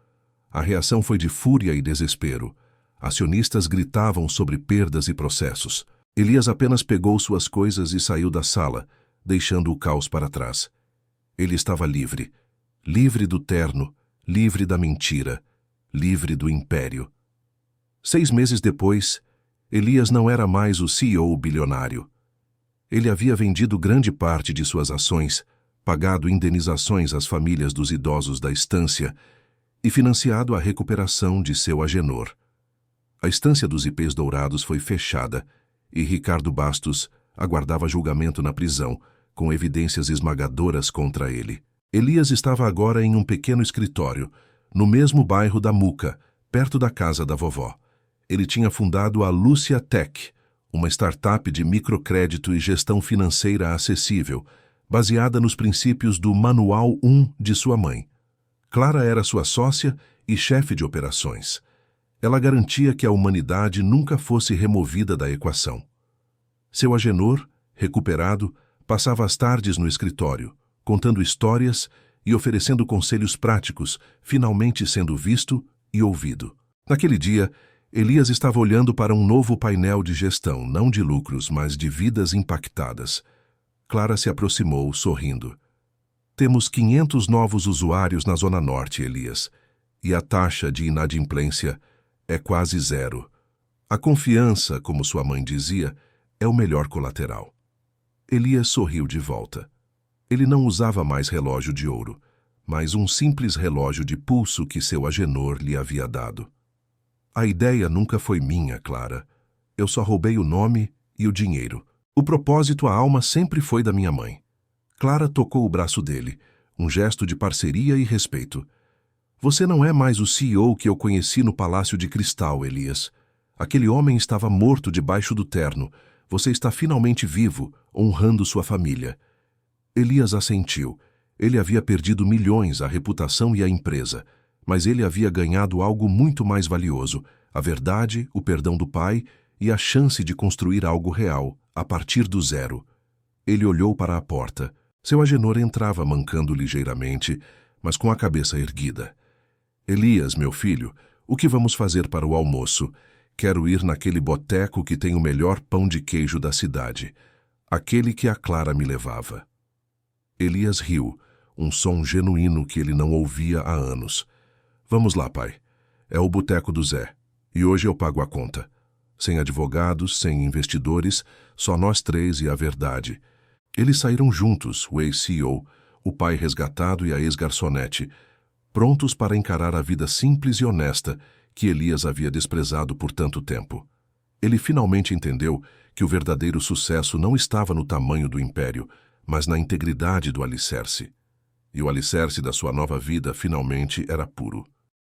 A reação foi de fúria e desespero. Acionistas gritavam sobre perdas e processos. Elias apenas pegou suas coisas e saiu da sala, deixando o caos para trás. Ele estava livre. Livre do terno, livre da mentira, livre do império. 6 meses depois, Elias não era mais o CEO bilionário. Ele havia vendido grande parte de suas ações, pagado indenizações às famílias dos idosos da estância e financiado a recuperação de seu Agenor. A Estância dos IPs Dourados foi fechada e Ricardo Bastos aguardava julgamento na prisão, com evidências esmagadoras contra ele. Elias estava agora em um pequeno escritório, no mesmo bairro da Muca, perto da casa da vovó. Ele tinha fundado a Lúcia Tech, uma startup de microcrédito e gestão financeira acessível, baseada nos princípios do Manual 1 de sua mãe. Clara era sua sócia e chefe de operações. Ela garantia que a humanidade nunca fosse removida da equação. Seu Agenor, recuperado, passava as tardes no escritório, contando histórias e oferecendo conselhos práticos, finalmente sendo visto e ouvido. Naquele dia, Elias estava olhando para um novo painel de gestão, não de lucros, mas de vidas impactadas. Clara se aproximou, sorrindo. Temos 500 novos usuários na Zona Norte, Elias, e a taxa de inadimplência é quase zero. A confiança, como sua mãe dizia, é o melhor colateral. Elias sorriu de volta. Ele não usava mais relógio de ouro, mas um simples relógio de pulso que seu Agenor lhe havia dado. A ideia nunca foi minha, Clara. Eu só roubei o nome e o dinheiro. O propósito, a alma sempre foi da minha mãe. Clara tocou o braço dele, um gesto de parceria e respeito. Você não é mais o CEO que eu conheci no Palácio de Cristal, Elias. Aquele homem estava morto debaixo do terno. Você está finalmente vivo, honrando sua família. Elias assentiu. Ele havia perdido milhões, a reputação e a empresa, mas ele havia ganhado algo muito mais valioso, a verdade, o perdão do pai e a chance de construir algo real, a partir do zero. Ele olhou para a porta. Seu Agenor entrava mancando ligeiramente, mas com a cabeça erguida. Elias, meu filho, o que vamos fazer para o almoço? Quero ir naquele boteco que tem o melhor pão de queijo da cidade, aquele que a Clara me levava. Elias riu, um som genuíno que ele não ouvia há anos. Vamos lá, pai. É o boteco do Zé, e hoje eu pago a conta. Sem advogados, sem investidores, só nós três e a verdade. Eles saíram juntos, o ex-CEO, o pai resgatado e a ex-garçonete, prontos para encarar a vida simples e honesta que Elias havia desprezado por tanto tempo. Ele finalmente entendeu que o verdadeiro sucesso não estava no tamanho do império, mas na integridade do alicerce. E o alicerce da sua nova vida finalmente era puro.